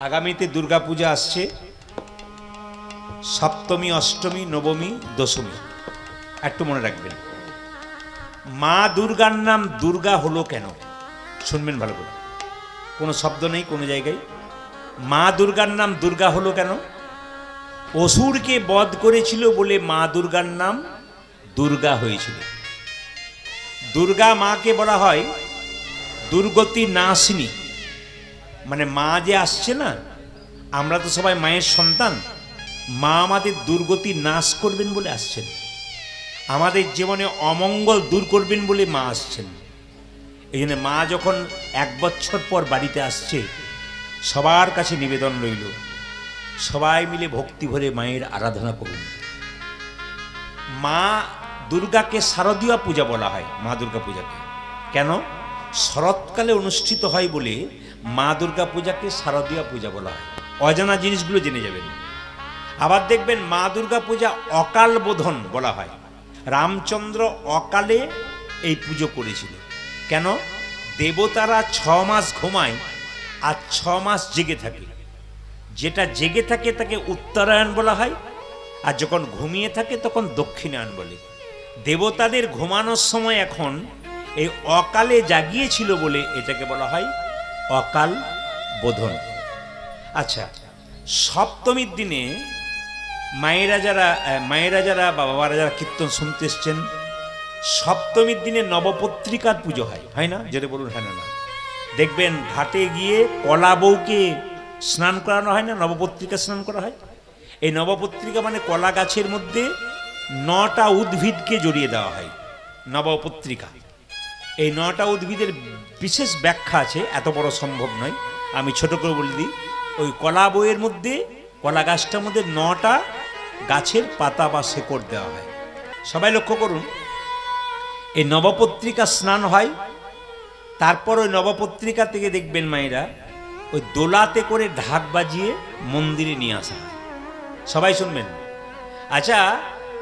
আগামীতে দুর্গা পূজা আসছে, সপ্তমী, অষ্টমী, নবমী, দশমী। একটু মনে রাখবেন, মা দুর্গার নাম দুর্গা হলো কেন? শুনবেন ভালো করে, কোনো শব্দ নেই কোনো জায়গায়। মা দুর্গার নাম দুর্গা হলো কেন? অসুরকে বধ করেছিল বলে মা দুর্গার নাম দুর্গা হয়েছিল। দুর্গা মাকে বলা হয় দুর্গতি নাশিনী, মানে মা যে আসছে না, আমরা তো সবাই মায়ের সন্তান, মা আমাদের দুর্গতি নাশ করবেন বলে আসছেন, আমাদের জীবনে অমঙ্গল দূর করবেন বলে মা আসছেন। এই জন্য মা যখন 1 বছর পর বাড়িতে আসছে, সবার কাছে নিবেদন রইল, সবাই মিলে ভক্তি ভরে মায়ের আরাধনা করুন। মা দুর্গাকে শারদীয়া পূজা বলা হয়। মা দুর্গা পূজাকে কেন? শরৎকালে অনুষ্ঠিত হয় বলে মা দুর্গা পূজাকে শারদীয়া পূজা বলা হয়। অজানা জিনিসগুলো জেনে যাবেন। আবার দেখবেন মা দুর্গা পূজা অকাল বোধন বলা হয়। রামচন্দ্র অকালে এই পুজো করেছিল। কেন? দেবতারা 6 মাস ঘুমায় আর 6 মাস জেগে থাকে। যেটা জেগে থাকে তাকে উত্তরায়ণ বলা হয়, আর যখন ঘুমিয়ে থাকে তখন দক্ষিণায়ণ বলে। দেবতাদের ঘুমানোর সময় এখন এই অকালে জাগিয়েছিল বলে এটাকে বলা হয় অকাল বোধন। আচ্ছা, সপ্তমীর দিনে মায়েরা যারা বাবারা যারা কীর্তন শুনতে এসছেন, সপ্তমীর দিনে নবপত্রিকার পুজো হয় না? যেটা বলুন হ্যাঁ না? দেখবেন ঘাটে গিয়ে কলা বউকে স্নান করানো হয় না, নবপত্রিকা স্নান করা হয়। এই নবপত্রিকা মানে কলা গাছের মধ্যে 9টা উদ্ভিদকে জড়িয়ে দেওয়া হয়, নবপত্রিকা। এই 9টা উদ্ভিদের বিশেষ ব্যাখ্যা আছে, এত বড় সম্ভব নয়, আমি ছোট করে বলে দিই। ওই কলা বইয়ের মধ্যে, কলা গাছটার মধ্যে 9টা গাছের পাতা বা শেকড় দেওয়া হয়। সবাই লক্ষ্য করুন, এই নবপত্রিকা স্নান হয়, তারপর ওই নবপত্রিকা থেকে দেখবেন মায়েরা ওই দোলাতে করে ঢাক বাজিয়ে মন্দিরে নিয়ে আসা হয়। সবাই শুনবেন। আচ্ছা,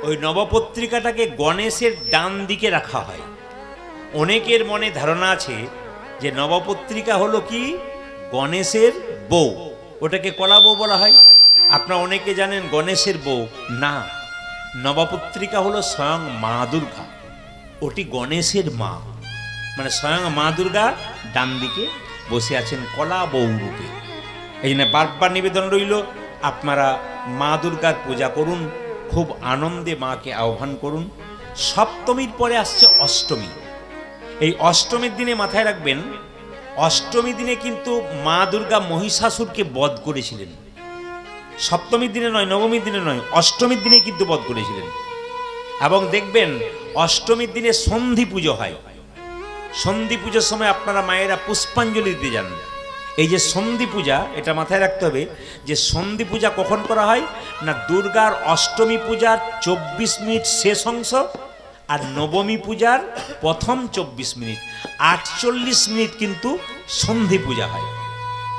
ওই নবপত্রিকাটাকে গণেশের ডান দিকে রাখা হয়। অনেকের মনে ধারণা আছে যে নবপত্রিকা হলো কি গণেশের বউ, ওটাকে কলা বউ বলা হয়। আপনারা অনেকে জানেন গণেশের বউ না, নবপত্রিকা হলো স্বয়ং মা দুর্গা, ওটি গণেশের মা, মানে স্বয়ং মা দুর্গা ডান দিকে বসে আছেন কলা বউ রূপে। এই জন্য বারবার নিবেদন রইল, আপনারা মা দুর্গার পূজা করুন, খুব আনন্দে মাকে আহ্বান করুন। সপ্তমীর পরে আসছে অষ্টমী। এই অষ্টমীর দিনে মাথায় রাখবেন, অষ্টমীর দিনে কিন্তু মা দুর্গা মহিষাসুরকে বধ করেছিলেন। সপ্তমীর দিনে নয়, নবমীর দিনে নয়, অষ্টমীর দিনে কিন্তু বধ করেছিলেন। এবং দেখবেন অষ্টমীর দিনে সন্ধি পুজো হয়। সন্ধি পুজোর সময় আপনারা মায়েরা পুষ্পাঞ্জলি দিতে যান। এই যে সন্ধি পূজা, এটা মাথায় রাখতে হবে যে সন্ধি পূজা কখন করা হয় না, দুর্গার অষ্টমী পূজার 24 মিনিট শেষ অংশ আর নবমী পূজার প্রথম 24 মিনিট, 48 মিনিট কিন্তু সন্ধি পূজা হয়।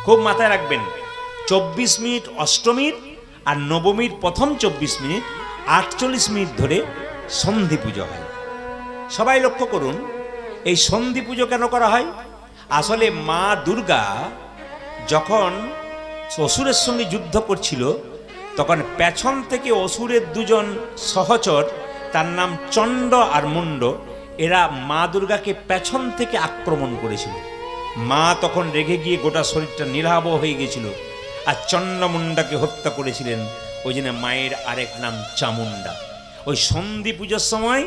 খুব মাথায় রাখবেন, 24 মিনিট অষ্টমীর আর নবমীর প্রথম 24 মিনিট, 48 মিনিট ধরে সন্ধি পুজো হয়। সবাই লক্ষ্য করুন, এই সন্ধি পুজো কেন করা হয়? আসলে মা দুর্গা যখন অসুরের সঙ্গে যুদ্ধ করছিল, তখন পেছন থেকে অসুরের 2জন সহচর, তার নাম চণ্ড আর মুণ্ড, এরা মা দুর্গাকে পেছন থেকে আক্রমণ করেছিল। মা তখন রেগে গিয়ে গোটা শরীরটা নিরাব হয়ে গেছিল, আর চণ্ডমুণ্ডাকে হত্যা করেছিলেন। ওই জন্য মায়ের আরেক নাম চামুণ্ডা। ওই সন্ধি পুজোর সময়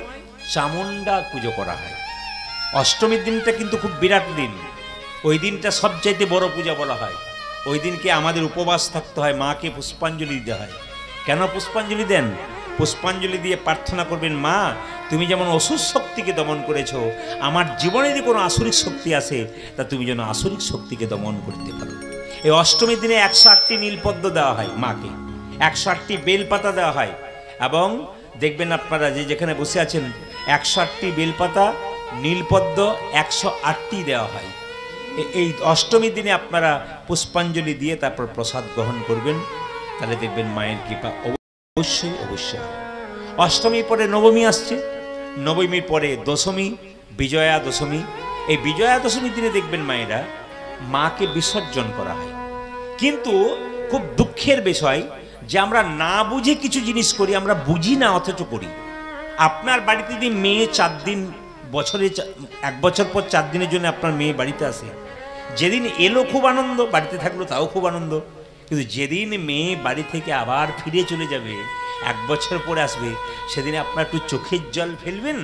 চামুণ্ডা পুজো করা হয়। অষ্টমীর দিনটা কিন্তু খুব বিরাট দিন, ওই দিনটা সবচাইতে বড় পূজা বলা হয়। ওই দিনকে আমাদের উপবাস থাকতে হয়, মাকে পুষ্পাঞ্জলি দিতে হয়। কেন পুষ্পাঞ্জলি দেন? পুষ্পাঞ্জলি দিয়ে প্রার্থনা করবেন, মা তুমি যেমন অসুর শক্তিকে দমন করেছো, আমার জীবনে যদি কোনো আসরিক শক্তি আসে, তা তুমি যেন আসরিক শক্তিকে দমন করতে পারো। এই অষ্টমীর দিনে 108টি নীলপদ্ম দেওয়া হয় মাকে, 108টি বেলপাতা দেওয়া হয়। এবং দেখবেন আপনারা যে যেখানে বসে আছেন, 108টি বেলপাতা, নীলপদ্ম 108টি দেওয়া হয়। এই অষ্টমীর দিনে আপনারা পুষ্পাঞ্জলি দিয়ে তারপর প্রসাদ গ্রহণ করবেন, তাহলে দেখবেন মায়ের কৃপা অবশ্যই অবশ্যই। অষ্টমীর পরে নবমী আসছে, নবমীর পরে দশমী, বিজয়া দশমী। এই বিজয়া দশমীর দিনে দেখবেন মায়েরা মাকে বিসর্জন করা হয়। কিন্তু খুব দুঃখের বিষয় যে আমরা না বুঝে কিছু জিনিস করি, আমরা বুঝি না অথচ করি। আপনার বাড়িতে যদি মেয়ে 4 দিন, বছরে 1 বছর পর 4 দিনের জন্য আপনার মেয়ে বাড়িতে আসে, যেদিন এলো খুব আনন্দ, বাড়িতে থাকলো তাও খুব আনন্দ। কিন্তু যেদিন মেয়ে বাড়ি থেকে আবার ফিরে চলে যাবে, 1 বছর পরে আসবে, সেদিন আপনার একটু চোখের জল ফেলবেন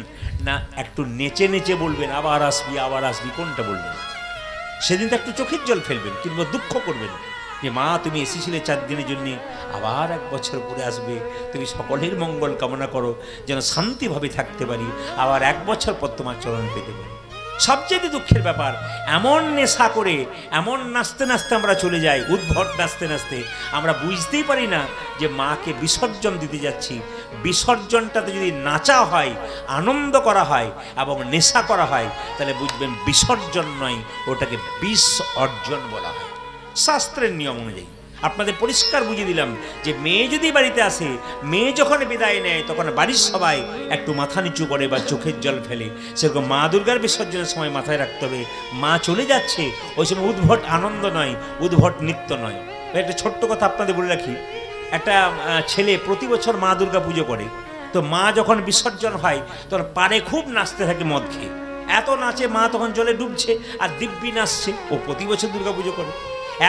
না একটু নেচে নেচে বলবেন আবার আসবি আবার আসবি, কোনটা বলবেন? সেদিন তো একটু চোখের জল ফেলবেন কিংবা দুঃখ করবেন যে মা তুমি এসেছিলে 4 দিনের জন্যে, আবার 1 বছর পরে আসবে, তুমি সকলের মঙ্গল কামনা করো যেন শান্তিভাবে থাকতে পারি, আবার 1 বছর পর তোমার চরণ পেতে পারি। সবচেয়ে দুঃখের ব্যাপার, এমন নেশা করে এমন নাচতে নাচতে আমরা চলে যাই, উদ্ভট নাচতে নাচতে আমরা বুঝতেই পারি না যে মাকে বিসর্জন দিতে যাচ্ছি। বিসর্জনটাতে যদি নাচা হয়, আনন্দ করা হয় এবং নেশা করা হয়, তাহলে বুঝবেন বিসর্জন নয়, ওটাকে বিষ অর্জন বলা হয় শাস্ত্রের নিয়ম অনুযায়ী। আপনাদের পরিষ্কার বুঝিয়ে দিলাম যে মেয়ে যদি বাড়িতে আসে, মেয়ে যখন বিদায় নেয় তখন বাড়ির সবাই একটু মাথা নিচু করে বা চোখের জল ফেলে। সেরকম মা দুর্গার বিসর্জনের সময় মাথায় রাখতে হবে মা চলে যাচ্ছে, ওই সময় উদ্ভট আনন্দ নয়, উদ্ভট নৃত্য নয়। একটা ছোট্ট কথা আপনাদের বলে রাখি, একটা ছেলে প্রতি বছর মা দুর্গা পুজো করে, তো মা যখন বিসর্জন হয় তখন পারে খুব নাচতে থাকে মদ খেয়ে, এত নাচে মা তখন জলে ডুবছে আর দিব্যি নাচছে। ও প্রতি বছর দুর্গা পুজো করে।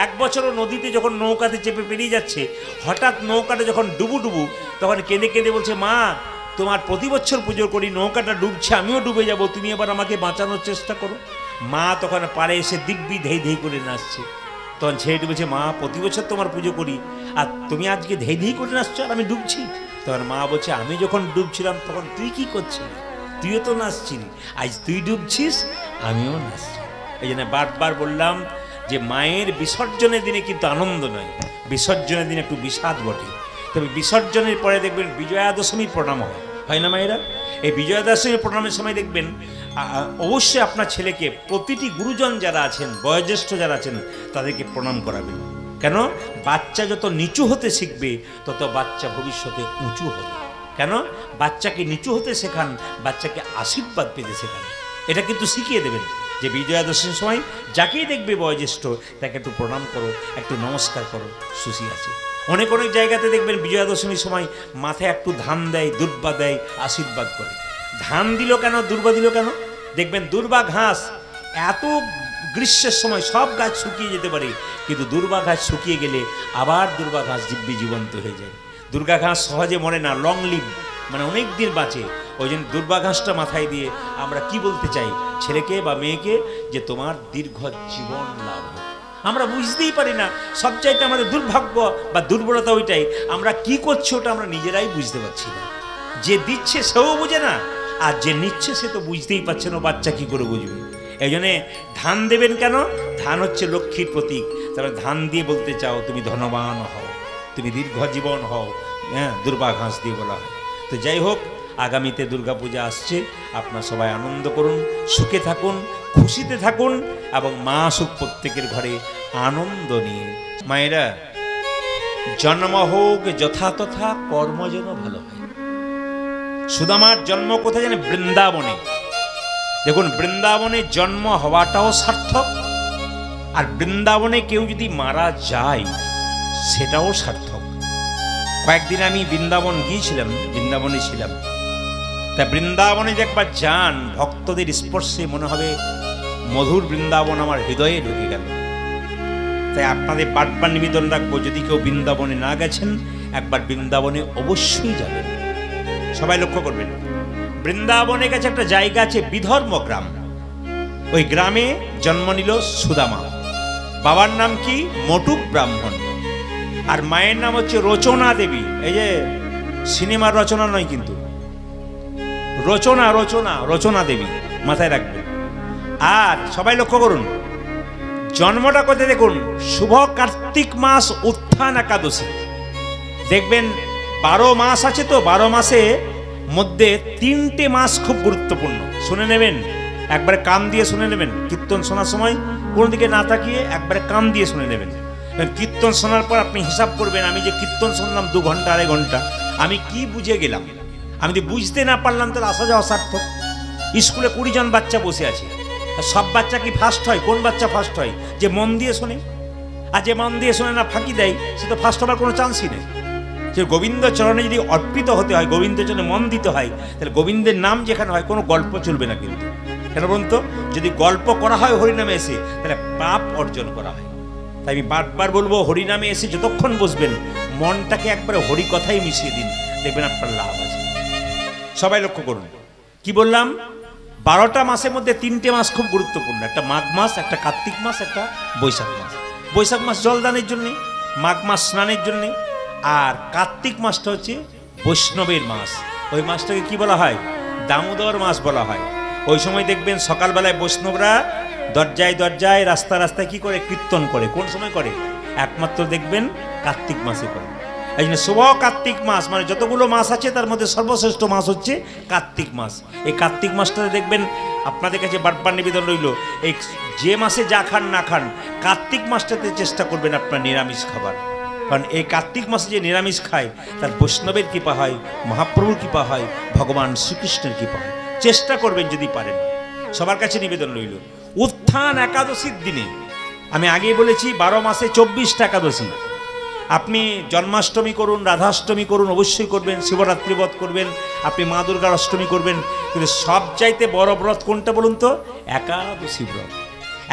1 বছরও নদীতে যখন নৌকাতে চেপে পেরিয়ে যাচ্ছে, হঠাৎ নৌকাটা যখন ডুবু তখন কেঁদে কেঁদে বলছে মা তোমার প্রতি বছর পুজো করি, নৌকাটা ডুবছে, আমিও ডুবে যাব, তুমি এবার আমাকে বাঁচানোর চেষ্টা করো। মা তখন পারে এসে দিব্যি ধেই ধেই করে নাচছে। তখন ছেলেটি বলছে মা প্রতি বছর তোমার পুজো করি আর তুমি আজকে ধেই ধেই করে নাচছো আর আমি ডুবছি। তখন মা বলছে আমি যখন ডুবছিলাম তখন তুই কি করছিলি, তুইও তো নাচছিলি, আজ তুই ডুবছিস আমিও নাচছি। এই জন্য বারবার বললাম যে মায়ের বিসর্জনের দিনে কিন্তু আনন্দ নয়, বিসর্জনের দিনে একটু বিষাদ বটে। তবে বিসর্জনের পরে দেখবেন বিজয়া দশমীর প্রণাম হয় না মায়েরা? এই বিজয়া দশমীর প্রণামের সময় দেখবেন অবশ্যই আপনার ছেলেকে প্রতিটি গুরুজন যারা আছেন, বয়োজ্যেষ্ঠ যারা আছেন, তাদেরকে প্রণাম করাবেন। কেন? বাচ্চা যত নিচু হতে শিখবে তত বাচ্চা ভবিষ্যতে উঁচু হবে। কেন? বাচ্চাকে নিচু হতে শেখান, বাচ্চাকে আশীর্বাদ পেতে শেখান। এটা কিন্তু শিখিয়ে দেবেন যে বিজয়া দশমীর সময় যাকেই দেখবে বয়োজ্যেষ্ঠ তাকে একটু প্রণাম করো, একটু নমস্কার করো, সুশী আছে। অনেক অনেক জায়গাতে দেখবেন বিজয়া দশমীর সময় মাথায় একটু ধান দেয়, দুর্বা দেয়, আশীর্বাদ করে। ধান দিল কেন, দুর্বা দিল কেন? দেখবেন দুর্বা ঘাস এত গ্রীষ্মের সময় সব গাছ শুকিয়ে যেতে পারে, কিন্তু দুর্বা ঘাস শুকিয়ে গেলে আবার দুর্বা ঘাস দিব্যি জীবন্ত হয়ে যায়। দুর্গা ঘাস সহজে মরে না, লং লিভ, মানে অনেক দিন বাঁচে। ওই জন্য দুর্বা ঘাসটা মাথায় দিয়ে আমরা কি বলতে চাই ছেলেকে বা মেয়েকে, যে তোমার দীর্ঘ জীবন লাভ হোক। আমরা বুঝতেই পারি না, সবচাইতে আমাদের দুর্ভাগ্য বা দুর্বলতা ওইটাই, আমরা কি করছি ওটা আমরা নিজেরাই বুঝতে পারছি না। যে দিচ্ছে সেও বুঝে না, আর যে নিচ্ছে সে তো বুঝতেই পারছে না, বাচ্চা কি করে বুঝবে। এই জন্যে ধান দেবেন কেন? ধান হচ্ছে লক্ষ্মীর প্রতীক। তারপরে ধান দিয়ে বলতে চাও তুমি ধনবান হও, তুমি দীর্ঘ জীবন হও, হ্যাঁ, দুর্বা ঘাস দিয়ে বলা হয়। তো যাই হোক, আগামীতে দুর্গাপূজা আসছে, আপনারা সবাই আনন্দ করুন, সুখে থাকুন, খুশিতে থাকুন এবং মা আসুক প্রত্যেকের ঘরে আনন্দ নিয়ে। মায়েরা, জন্ম হোক যথা তথা, কর্ম যেন ভালো হয়। সুদামার জন্ম কোথায় জানেন? বৃন্দাবনে। দেখুন, বৃন্দাবনে জন্ম হওয়াটাও সার্থক, আর বৃন্দাবনে কেউ যদি মারা যায় সেটাও সার্থক। কয়েকদিন আমি বৃন্দাবন গিয়েছিলাম, বৃন্দাবনে ছিলাম। তা বৃন্দাবনে যে একবার যান, ভক্তদের স্পর্শে মনে হবে মধুর বৃন্দাবন আমার হৃদয়ে ঢুকে গেল। তাই আপনাদের বারবার নিবেদন রাখবো, যদি কেউ বৃন্দাবনে না গেছেন একবার বৃন্দাবনে অবশ্যই যাবেন। সবাই লক্ষ্য করবেন, বৃন্দাবনের কাছে একটা জায়গা আছে বিধর্ম গ্রাম। ওই গ্রামে জন্ম নিল সুদামা। বাবার নাম কি? মটুক ব্রাহ্মণ। আর মায়ের নাম হচ্ছে রচনা দেবী। এই যে সিনেমার রচনা নয় কিন্তু, রচনা রচনা রচনা দেবী, মাথায় রাখবেন। আর সবাই লক্ষ্য করুন, জন্মটা কোথায় দেখুন, শুভ কার্তিক মাস উত্থান একাদশী। দেখবেন 12 মাস আছে, তো 12 মাসে মধ্যে 3টে মাস খুব গুরুত্বপূর্ণ। শুনে নেবেন, একবারে কান দিয়ে শুনে নেবেন। কীর্তন শোনার সময় কোনো দিকে না তাকিয়ে একবারে কান দিয়ে শুনে নেবেন। কীর্তন শোনার পর আপনি হিসাব করবেন, আমি যে কীর্তন শুনলাম 2 ঘন্টা 2.5 ঘন্টা, আমি কি বুঝে গেলাম। আমি যদি বুঝতে না পারলাম তাহলে আসা যাওয়া সার্থক। স্কুলে 20 জন বাচ্চা বসে আছে, সব বাচ্চা কি ফার্স্ট হয়? কোন বাচ্চা ফার্স্ট হয়? যে মন দিয়ে শোনে। আর যে মন দিয়ে শোনে না, ফাঁকি দেয়, সে তো ফার্স্ট হবার কোনো চান্সই নেই। সে গোবিন্দ চরণে যদি অর্পিত হতে হয়, গোবিন্দের জন্য মন দিতে হয়, তাহলে গোবিন্দের নাম যেখানে হয় কোনো গল্প চলবে না। কিন্তু কেন বলুন তো, যদি গল্প করা হয় হরিনামে এসে, তাহলে পাপ অর্জন করা হয়। তাই আমি বারবার বলবো, হরিনামে এসে যতক্ষণ বসবেন মনটাকে একবারে হরি কথাই মিশিয়ে দিন, দেখবেন আপনার লাভ আছে। সবাই লক্ষ্য করুন, কি বললাম, 12টা মাসের মধ্যে 3টে মাস খুব গুরুত্বপূর্ণ। একটা মাঘ মাস, একটা কার্তিক মাস, একটা বৈশাখ মাস। বৈশাখ মাস জলদানের জন্যে, মাঘ মাস স্নানের জন্যে, আর কার্তিক মাসটা হচ্ছে বৈষ্ণবের মাস। ওই মাসটাকে কি বলা হয়, দামোদর মাস বলা হয়। ওই সময় দেখবেন সকালবেলায় বৈষ্ণবরা দরজায় দরজায়, রাস্তায় রাস্তায় কি করে, কীর্তন করে। কোন সময় করে, একমাত্র দেখবেন কার্তিক মাসে করে। এই জন্য শুভ কার্তিক মাস, মানে যতগুলো মাস আছে তার মধ্যে সর্বশ্রেষ্ঠ মাস হচ্ছে কার্তিক মাস। এই কার্তিক মাসটাতে দেখবেন, আপনাদের কাছে বারবার নিবেদন রইল, এই যে মাসে যা খান না খান, কার্তিক মাসটাতে চেষ্টা করবেন আপনার নিরামিষ খাবার। কারণ এই কার্তিক মাসে যে নিরামিষ খায়, তার বৈষ্ণবের কৃপা হয়, মহাপ্রভুর কৃপা হয়, ভগবান শ্রীকৃষ্ণের কৃপা হয়। চেষ্টা করবেন যদি পারেন। সবার কাছে নিবেদন রইল, উত্থান একাদশীর দিনে, আমি আগেই বলেছি 12 মাসে 24টা একাদশী। আপনি জন্মাষ্টমী করুন, রাধাষ্টমী করুন, অবশ্যই করবেন, শিবরাত্রি ব্রত করবেন, আপনি মা দুর্গার অষ্টমী করবেন, কিন্তু সবচাইতে বড় ব্রত কোনটা বলুন তো, একাদশী ব্রত।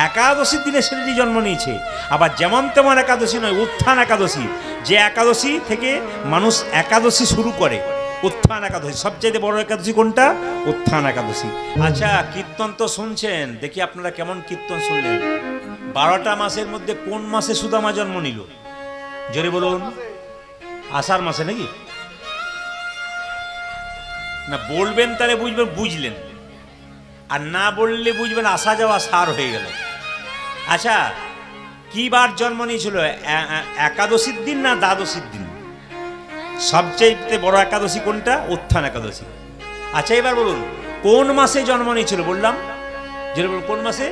একাদশীর দিনে ছেলেটি জন্ম নিয়েছে। আবার যেমন তেমন একাদশী নয়, উত্থান একাদশী, যে একাদশী থেকে মানুষ একাদশী শুরু করে, উত্থান একাদশী। সবচাইতে বড় একাদশী কোনটা, উত্থান একাদশী। আচ্ছা, কীর্তন তো শুনছেন, দেখি আপনারা কেমন কীর্তন শুনলেন। 12টা মাসের মধ্যে কোন মাসে সুদামা জন্ম নিল, জোরে বলুন? আষাঢ় মাসে নাকি? না বলবেন তাহলে বুঝবেন, বুঝলেন, আর না বললে বুঝবেন আসা যাওয়া সার হয়ে গেল। আচ্ছা, কি বার জন্ম নিয়েছিল, একাদশীর দিন না দ্বাদশীর দিন? সবচেয়ে বড় একাদশী কোনটা, উত্থান একাদশী। আচ্ছা এবার বলুন, কোন মাসে জন্ম নিয়েছিল বললাম, জোরে বলুন, কোন মাসে?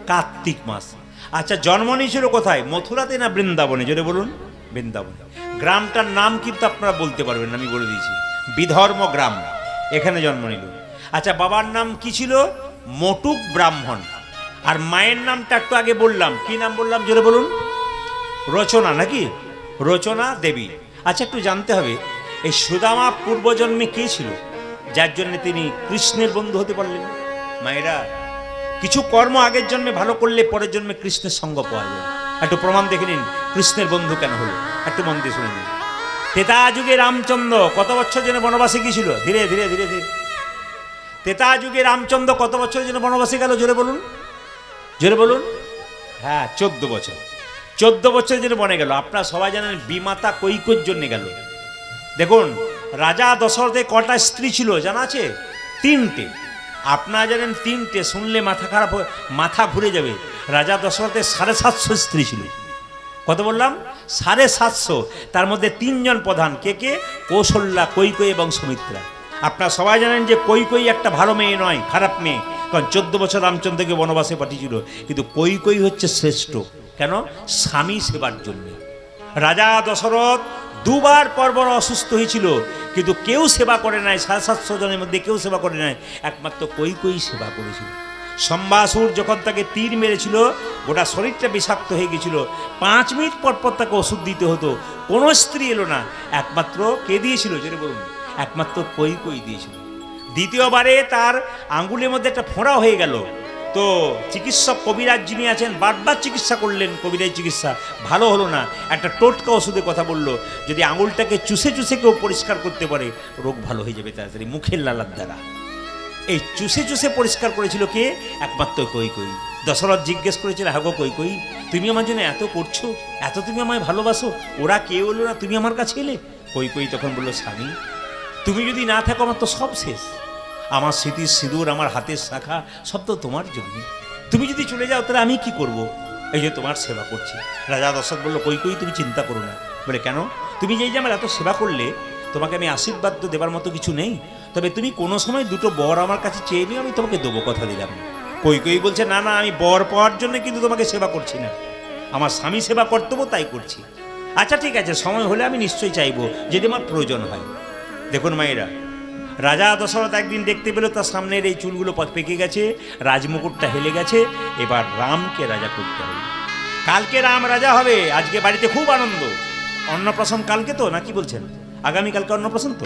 কার্তিক মাস। আচ্ছা, জন্ম নিয়েছিল কোথায়, মথুরাতে না বৃন্দাবনে? জোরে বলুন। বৃন্দাবনে। গ্রামটার নাম কিন্তু আপনারা বলতে পারবেন না, আমি বলে দিয়েছি, বিধর্ম গ্রাম, এখানে জন্ম নিল। আচ্ছা, বাবার নাম কি ছিল, মটুক ব্রাহ্মণ। আর মায়ের নামটা একটু আগে বললাম, কি নাম বললাম, জোরে বলুন? রচনা নাকি, রচনা দেবী। আচ্ছা, একটু জানতে হবে, এই সুদামা পূর্বজন্মে কে ছিল, যার জন্য তিনি কৃষ্ণের বন্ধু হতে পারলেন? মায়েরা, কিছু কর্ম আগের জন্মে ভালো করলে পরের জন্মে কৃষ্ণের সঙ্গ পাওয়া যায়। একটু প্রমাণ দেখে নিন, কৃষ্ণের বন্ধু কেন হলো, একটু মন দিয়ে শুনে নিন। ত্রেতা যুগে রামচন্দ্র কত বছর জন্য বনবাসে গিয়েছিল, ধীরে ধীরে ধীরে ধীরে। ত্রেতা যুগে রামচন্দ্র কত বছরের জন্য বনবাসে গেল, জোরে বলুন, জোরে বলুন? হ্যাঁ, 14 বছর। 14 বছরের জন্য বনে গেল। আপনারা সবাই জানেন বিমাতা কৈকেয়ীর জন্য গেল। দেখুন, রাজা দশরথের কটা স্ত্রী ছিল জানা আছে? 3টে। আপনারা জানেন 3টে, শুনলে মাথা খারাপ, মাথা ঘুরে যাবে। রাজা দশরথের 750 স্ত্রী ছিল। কত বললাম? 750। তার মধ্যে 3 জন প্রধান, কে কে? কৌশল্যা, কৈকেয়ী এবং সুমিত্রা। আপনারা সবাই জানেন যে কৈকেয়ী একটা ভালো মেয়ে নয়, খারাপ মেয়ে। কারণ 14 বছর রামচন্দ্রকে বনবাসে পাঠিয়েছিল, কিন্তু কৈকেয়ী হচ্ছে শ্রেষ্ঠ। কেন? স্বামী সেবার জন্য। রাজা দশরথ 2 বার পরপর অসুস্থ হয়েছিল, কিন্তু কেউ সেবা করে নাই। 750 জনের মধ্যে কেউ সেবা করে নাই, একমাত্র কৈকেয়ী সেবা করেছিল। সম্বাসুর যখন তাকে তীর মেরেছিল, গোটা শরীরটা বিষাক্ত হয়ে গেছিল, 5 মিনিট পর পর তাকে ওষুধ দিতে হতো। কোনো স্ত্রী এলো না, একমাত্র কে দিয়েছিল, জোরে বলুন? একমাত্র কৈকেয়ী দিয়েছিল। দ্বিতীয়বারে তার আঙ্গুলের মধ্যে একটা ফোঁড়া হয়ে গেল, তো চিকিৎসক কবিরাজ যিনি আছেন বারবার চিকিৎসা করলেন, কবিরাজ চিকিৎসা ভালো হলো না। একটা টোটকা ওষুধের কথা বললো, যদি আঙুলটাকে চুষে চুষে কেউ পরিষ্কার করতে পারে, রোগ ভালো হয়ে যাবে তাড়াতাড়ি, মুখের লালার দ্বারা। এই চুষে চুষে পরিষ্কার করেছিল কে? একমাত্র কৈকেয়ী। দশরথ জিজ্ঞেস করেছিল, হ্যাঁ গো কৈকেয়ী, তুমি আমার জন্য এত করছো, এত তুমি আমায় ভালোবাসো, ওরা কেউ এলো না, তুমি আমার কাছে এলে? কৈকেয়ী তখন বললো, স্বামী তুমি যদি না থাকো আমার তো সব শেষ। আমার স্মৃতির সিঁদুর, আমার হাতের শাখা সব তো তোমার জন্য। তুমি যদি চলে যাও তাহলে আমি কি করব? এই যে তোমার সেবা করছি। রাজা দশরথ বলল, কৈকেয়ী তুমি চিন্তা করো না। বলে, কেন? তুমি যে আমার এত সেবা করলে, তোমাকে আমি আশীর্বাদ তো দেবার মতো কিছু নেই, তবে তুমি কোনো সময় 2টো বর আমার কাছে চেয়ে নিও, আমি তোমাকে দেবো, কথা দিলাম। কৈকেয়ী বলছে, না না, আমি বর পাওয়ার জন্য কিন্তু তোমাকে সেবা করছি না, আমার স্বামী সেবা কর্তব্য তাই করছি। আচ্ছা ঠিক আছে, সময় হলে আমি নিশ্চয়ই চাইবো, যদি আমার প্রয়োজন হয়। দেখুন মায়েরা, রাজা দশরথ একদিন দেখতে পেল তার সামনের এই চুলগুলো পেকে গেছে, রাজমুকুটটা হেলে গেছে, এবার রামকে রাজা করতে হবে। কালকে রাম রাজা হবে, আজকে বাড়িতে খুব আনন্দ। অন্নপ্রাশন কালকে তো, না কি বলছেন? আগামীকালকে অন্নপ্রাশন তো।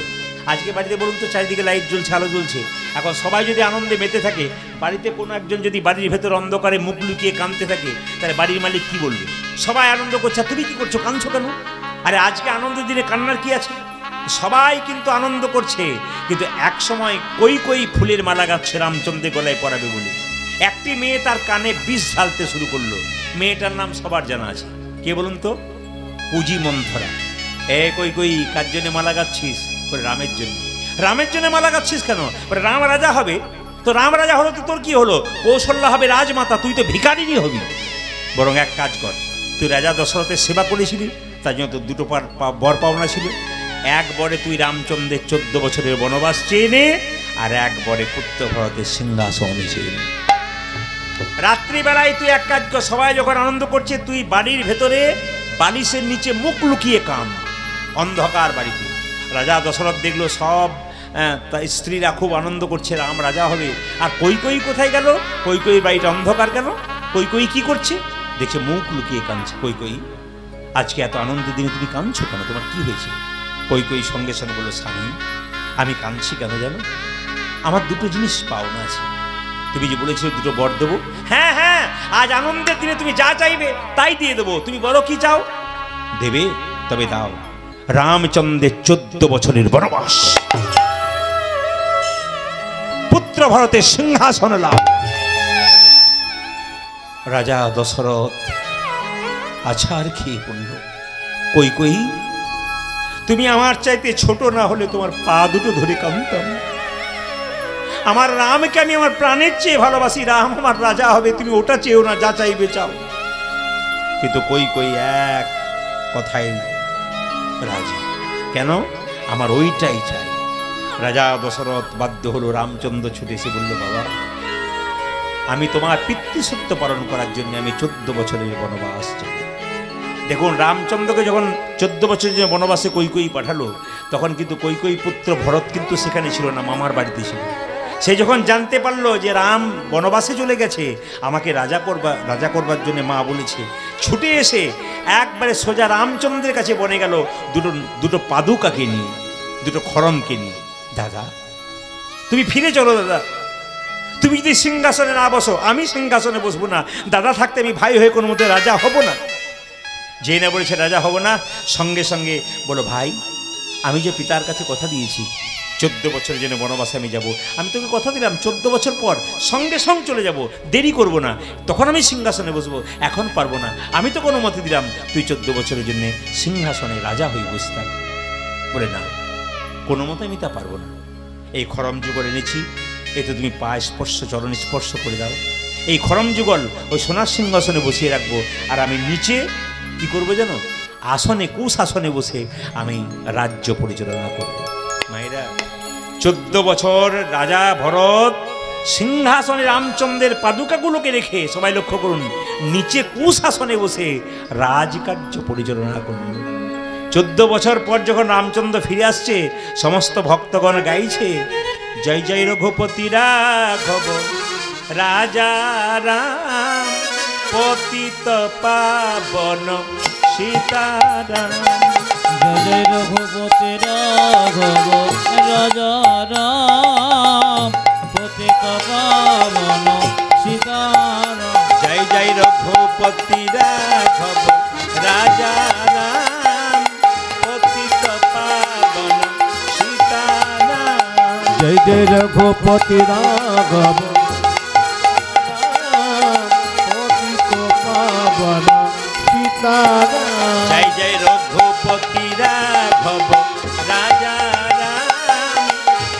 আজকে বাড়িতে বলুন তো, চারিদিকে লাইট জ্বলছে, আলো জ্বলছে। এখন সবাই যদি আনন্দে মেতে থাকে, বাড়িতে কোনো একজন যদি বাড়ির ভেতর অন্ধকারে মুখ লুকিয়ে কাঁদতে থাকে, তাহলে বাড়ির মালিক কি বলবে? সবাই আনন্দ করছে, তুমি কি করছো, কাঁদছো কেন? আরে আজকে আনন্দের দিনে কান্নার কি আছে? সবাই কিন্তু আনন্দ করছে, কিন্তু এক সময় কই ফুলের মালা গাচ্ছে রামচন্দ্রের গলায় পরাবে বলে একটি মেয়ে তার কানে বিষ ঢালতে শুরু করলো। মেয়েটার নাম সবার জানা আছে, কে বলুন তো? পুঁজি মন্থরা। কই কার জন্য মালা গাচ্ছিস? বলে রামের জন্য। রামের জন্য মালা গাচ্ছিস কেন? বলে রাম রাজা হবে। তো রাম রাজা হলো তো তোর কি হলো? কৌশল্যা হবে রাজমাতা, তুই তো ভিখারিনী হবি। বরং এক কাজ কর, তুই রাজা দশরথের সেবা করেছিলি, তার জন্য তো দুটো বর পাওনা ছিল। এক বরে তুই রামচন্দ্রের 14 বছরের বনবাস চেয়ে নে, আর এক বরে পুত্র ভরতের সিংহাসন চেয়ে নে। রাত্রিবেলায় তুই এক কাজ কর, সবাই যখন আনন্দ করছে তুই বাড়ির ভেতরে বালিশের নিচে মুখ লুকিয়ে কান, অন্ধকার বাড়িতে। রাজা দশরথ দেখলো সব স্ত্রীরা খুব আনন্দ করছে, রাম রাজা হবে। আর কই কোথায় গেল? কই বাড়িটা অন্ধকার কেন? কই কি করছে? দেখছে মুখ লুকিয়ে কাঁদছে। কই আজকে এত আনন্দের দিনে তুমি কাঁদছো কেন? তোমার কি হয়েছে? কই সঙ্গে সঙ্গে বললো, স্বামী আমি কাঁদছি কেন জানো? আমার দুটো জিনিস পাওনা আছে। তুমি যে বলেছিলে দুটো বর দেবো, হ্যাঁ আজ আনন্দের দিনে তুমি যা চাইবে তাই দিয়ে দেবো। তুমি বলো কি চাও? দেবে? তবে দাও, রামচন্দ্রের 14 বছরের বনবাস, পুত্র ভরতের সিংহাসন লাভ। রাজা দশরথ আছাড় খেয়ে পড়ল। কই তুমি আমার চাইতে ছোট না হলে তোমার পা দুটো ধরে কাঁদতাম। আমার রামকে আমি আমার প্রাণের চেয়ে ভালোবাসি। রাম আমার রাজা হবে, তুমি ওটা চেয়েও না, যা চাইবে চাও। কিন্তু কই এক কথাই রাজি। কেন? আমার ওইটাই চাই। রাজা দশরথ বাধ্য হলো। রামচন্দ্র ছুটে এসে বলল, বাবা আমি তোমার পিতৃসত্য পালন করার জন্য আমি 14 বছরের বনবাস চাই। দেখুন, রামচন্দ্রকে যখন 14 বছরের জন্য বনবাসে কই পাঠালো, তখন কিন্তু কই পুত্র ভরত কিন্তু সেখানে ছিল না, মামার বাড়িতে ছিল। সে যখন জানতে পারলো যে রাম বনবাসে চলে গেছে, আমাকে রাজা করবার জন্য মা বলেছে, ছুটে এসে একবারে সোজা রামচন্দ্রের কাছে বনে গেল, দুটো পাদুকাকে নিয়ে, দুটো খড়মকে নিয়ে। দাদা তুমি ফিরে চলো, দাদা তুমি যদি সিংহাসনে না বসো আমি সিংহাসনে বসবো না। দাদা থাকতে আমি ভাই হয়ে কোনো মতে রাজা হব না। যে না বলেছে রাজা হব না, সঙ্গে সঙ্গে বলো, ভাই আমি যে পিতার কাছে কথা দিয়েছি 14 বছরের জন্য বনবাসে আমি যাব, আমি তোকে কথা দিলাম 14 বছর পর সঙ্গে চলে যাব, দেরি করব না, তখন আমি সিংহাসনে বসবো। এখন পারবো না, আমি তো কোনো মতে দিলাম তুই 14 বছরের জন্য সিংহাসনে রাজা হয়ে বসে থাক। বলে না, কোনো মতে আমি তা পারবো না। এই খড়ম যুগল এনেছি, এতে তুমি পা স্পর্শ, চরণ স্পর্শ করে দাও। এই খড়ম যুগল ওই সোনার সিংহাসনে বসিয়ে রাখবো, আর আমি নিচে কি করবো জানো? আসনে, কুশাসনে বসে আমি রাজ্য পরিচালনা করব। মায়েরা, 14 বছর রাজা ভরত সিংহাসনে রামচন্দ্রের পাদুকাগুলোকে রেখে, সবাই লক্ষ্য করুন, নিচে কুশাসনে বসে রাজকার্য পরিচালনা করল। 14 বছর পর যখন রামচন্দ্র ফিরে আসছে, সমস্ত ভক্তগণ গাইছে, জয় জয় রঘুপতি রাঘব রাজা রাম, পতিত পাবন সীতারাম। জয় জয় রঘুপতি রাঘব রাজা রাম, পতিত পাবন সীতারাম। জয় জয় রঘুপতি রাঘব রাজা রাম, পতিত পাবন সীতারাম। জয় জয় রঘুপতি রাঘব পতিত পাবন সীতারাম। জয় জয় রঘুপতি রাঘব রাজা রাম,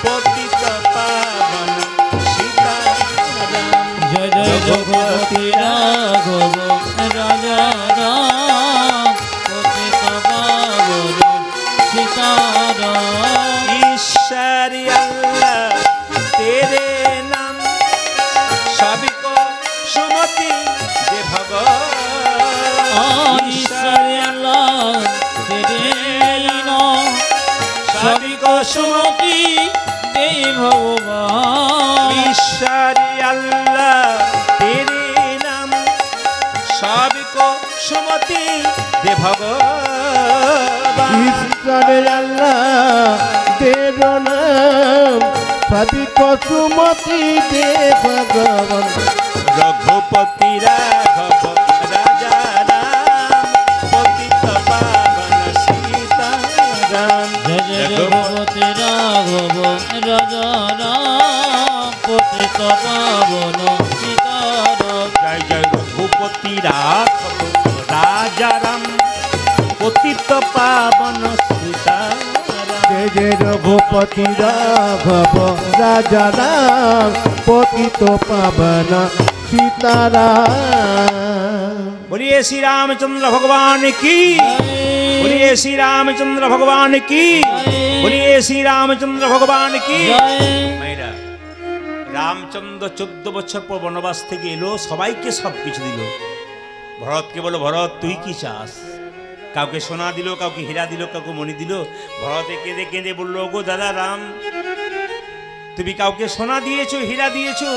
পতিত পাবন সীতারাম। জয় জয় রঘুপতি রাঘব রাজা রাম, পতিত পাবন সীতারাম। ईश्वर अल्लाह तेरे नाम, सभी को सुमति दे भगवान। ईश्वर अल्लाह तेरे नाम, सभी को सुमति दे भगवान। ईश्वर अल्लाह तेरे नाम, सभी को সুমতি দে ভগবান। ঈশ্বরের আল্লাহ তের নাম সাদিক সুমতি দে ভগবান। রঘুপতি রাঘব রাজা রাম পতিত পাবন সীতারাম। জয় জয় রঘুপতি রাঘব রাজা রাম পতিত পাবন সীতারাম। জয় জয় রঘুপতি রাঘব রাজা রাম পতিত পাবন সীতারাম। জয় জয় রঘুপতি রাঘব রাজা রাম পতিত পাবন সীতারাম। बोलिए श्री रामचंद्र भगवान की, बोलिए श्री रामचंद्र भगवान की, बोलिए श्री रामचंद्र भगवान की। মায়েরা, রামচন্দ্র 14 বছর পর বনবাস থেকে এলো, সবাইকে সব কিছু দিল। ভরতকে বলো, ভরত তুই কি চাস? কাউকে সোনা দিল, কাউকে হীরা দিল, কাউকে মণি দিল। ভরতে কেঁদে কেঁদে বললো, গো দাদা রাম, তুমি কাউকে সোনা দিয়েছো, হীরা দিয়েছো,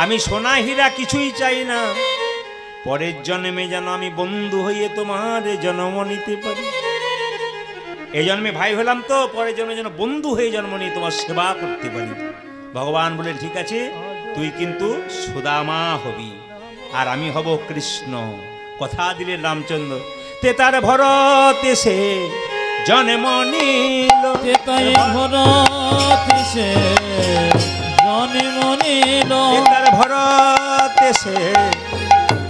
আমি সোনা হীরা কিছুই চাই না। পরের জন্মে যেন আমি বন্ধু হয়ে তোমার জন্ম নিতে পারি। এই জন্মে ভাই হলাম তো, পরের জন্মে যেন বন্ধু হয়ে জন্ম নিয়ে তোমার সেবা করতে পারি। ভগবান বলে, ঠিক আছে, তুই কিন্তু সুদামা হবি আর আমি হব কৃষ্ণ। কথা দিলেন রামচন্দ্র। তে তার ভরত এসে জন্ম নিল, তেতাই ভরত এসে জন্ম নিল। তার ভরত এসে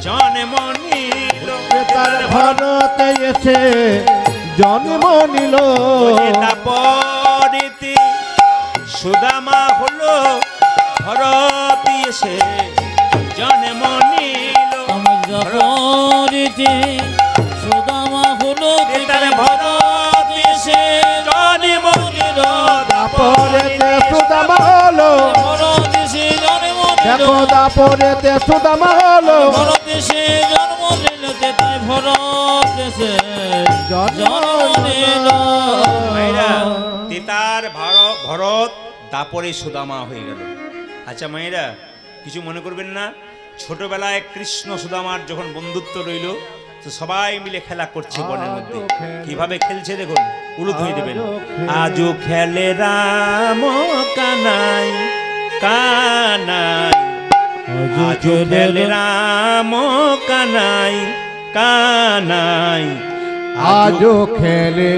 জন্ম নিল, তার ভারতে এসে জন্ম নিল। তারপরেতে সুদামা হলো, ভরত এসে জন্ম নিল। তারপরেতে সুদামা হলো, তার ভরত এসে জন্ম নিল। তারপরেতে সুদামা হলো, ভরত এসে জন্ম দেখো তারপরেতে সুদামা হলো। ভরত এসে জন্ম নিল, তেতাই ভরত এসে জন্ম নিল। মায়েরা, তেতার ভরত তারপরে সুদামা হয়ে গেল। আচ্ছা মায়েরা, কিছু মনে করবেন না, ছোটবেলায় কৃষ্ণ সুদামার যখন বন্ধুত্ব রইল, তো সবাই মিলে খেলা করছে বনের মধ্যে। কিভাবে খেলছে দেখুন, উলু ধুয়ে দেবেন। আজও খেলে রাম কানাই কানাই, আজও খেলে রাম কানাই কানাই, আজও খেলে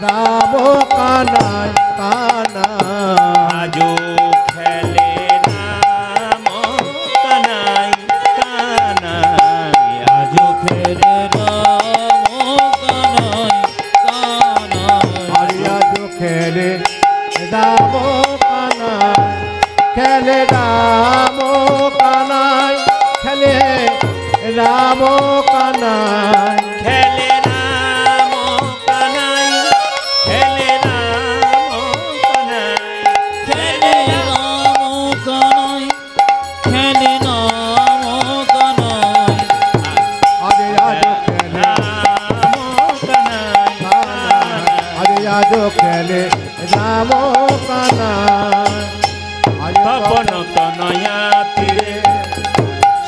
রাম কানাই কানাই। আজও খেলে রাম কানাই কানাই, আজও খেলে রাম কানাই কানাই। আজও খেলে রাম কানাই, খেলে রাম কানাই, খেলে রাম কানাই। খেলে রাম কানাই, খেলে রাম কানাই, খেলে রাম কানাই, খেলে রাম কানাই। আরে আজও খেলে রাম কানাই কানাই। আরে আজও খেলে রাম কানাই। তপন তনয়া তীরে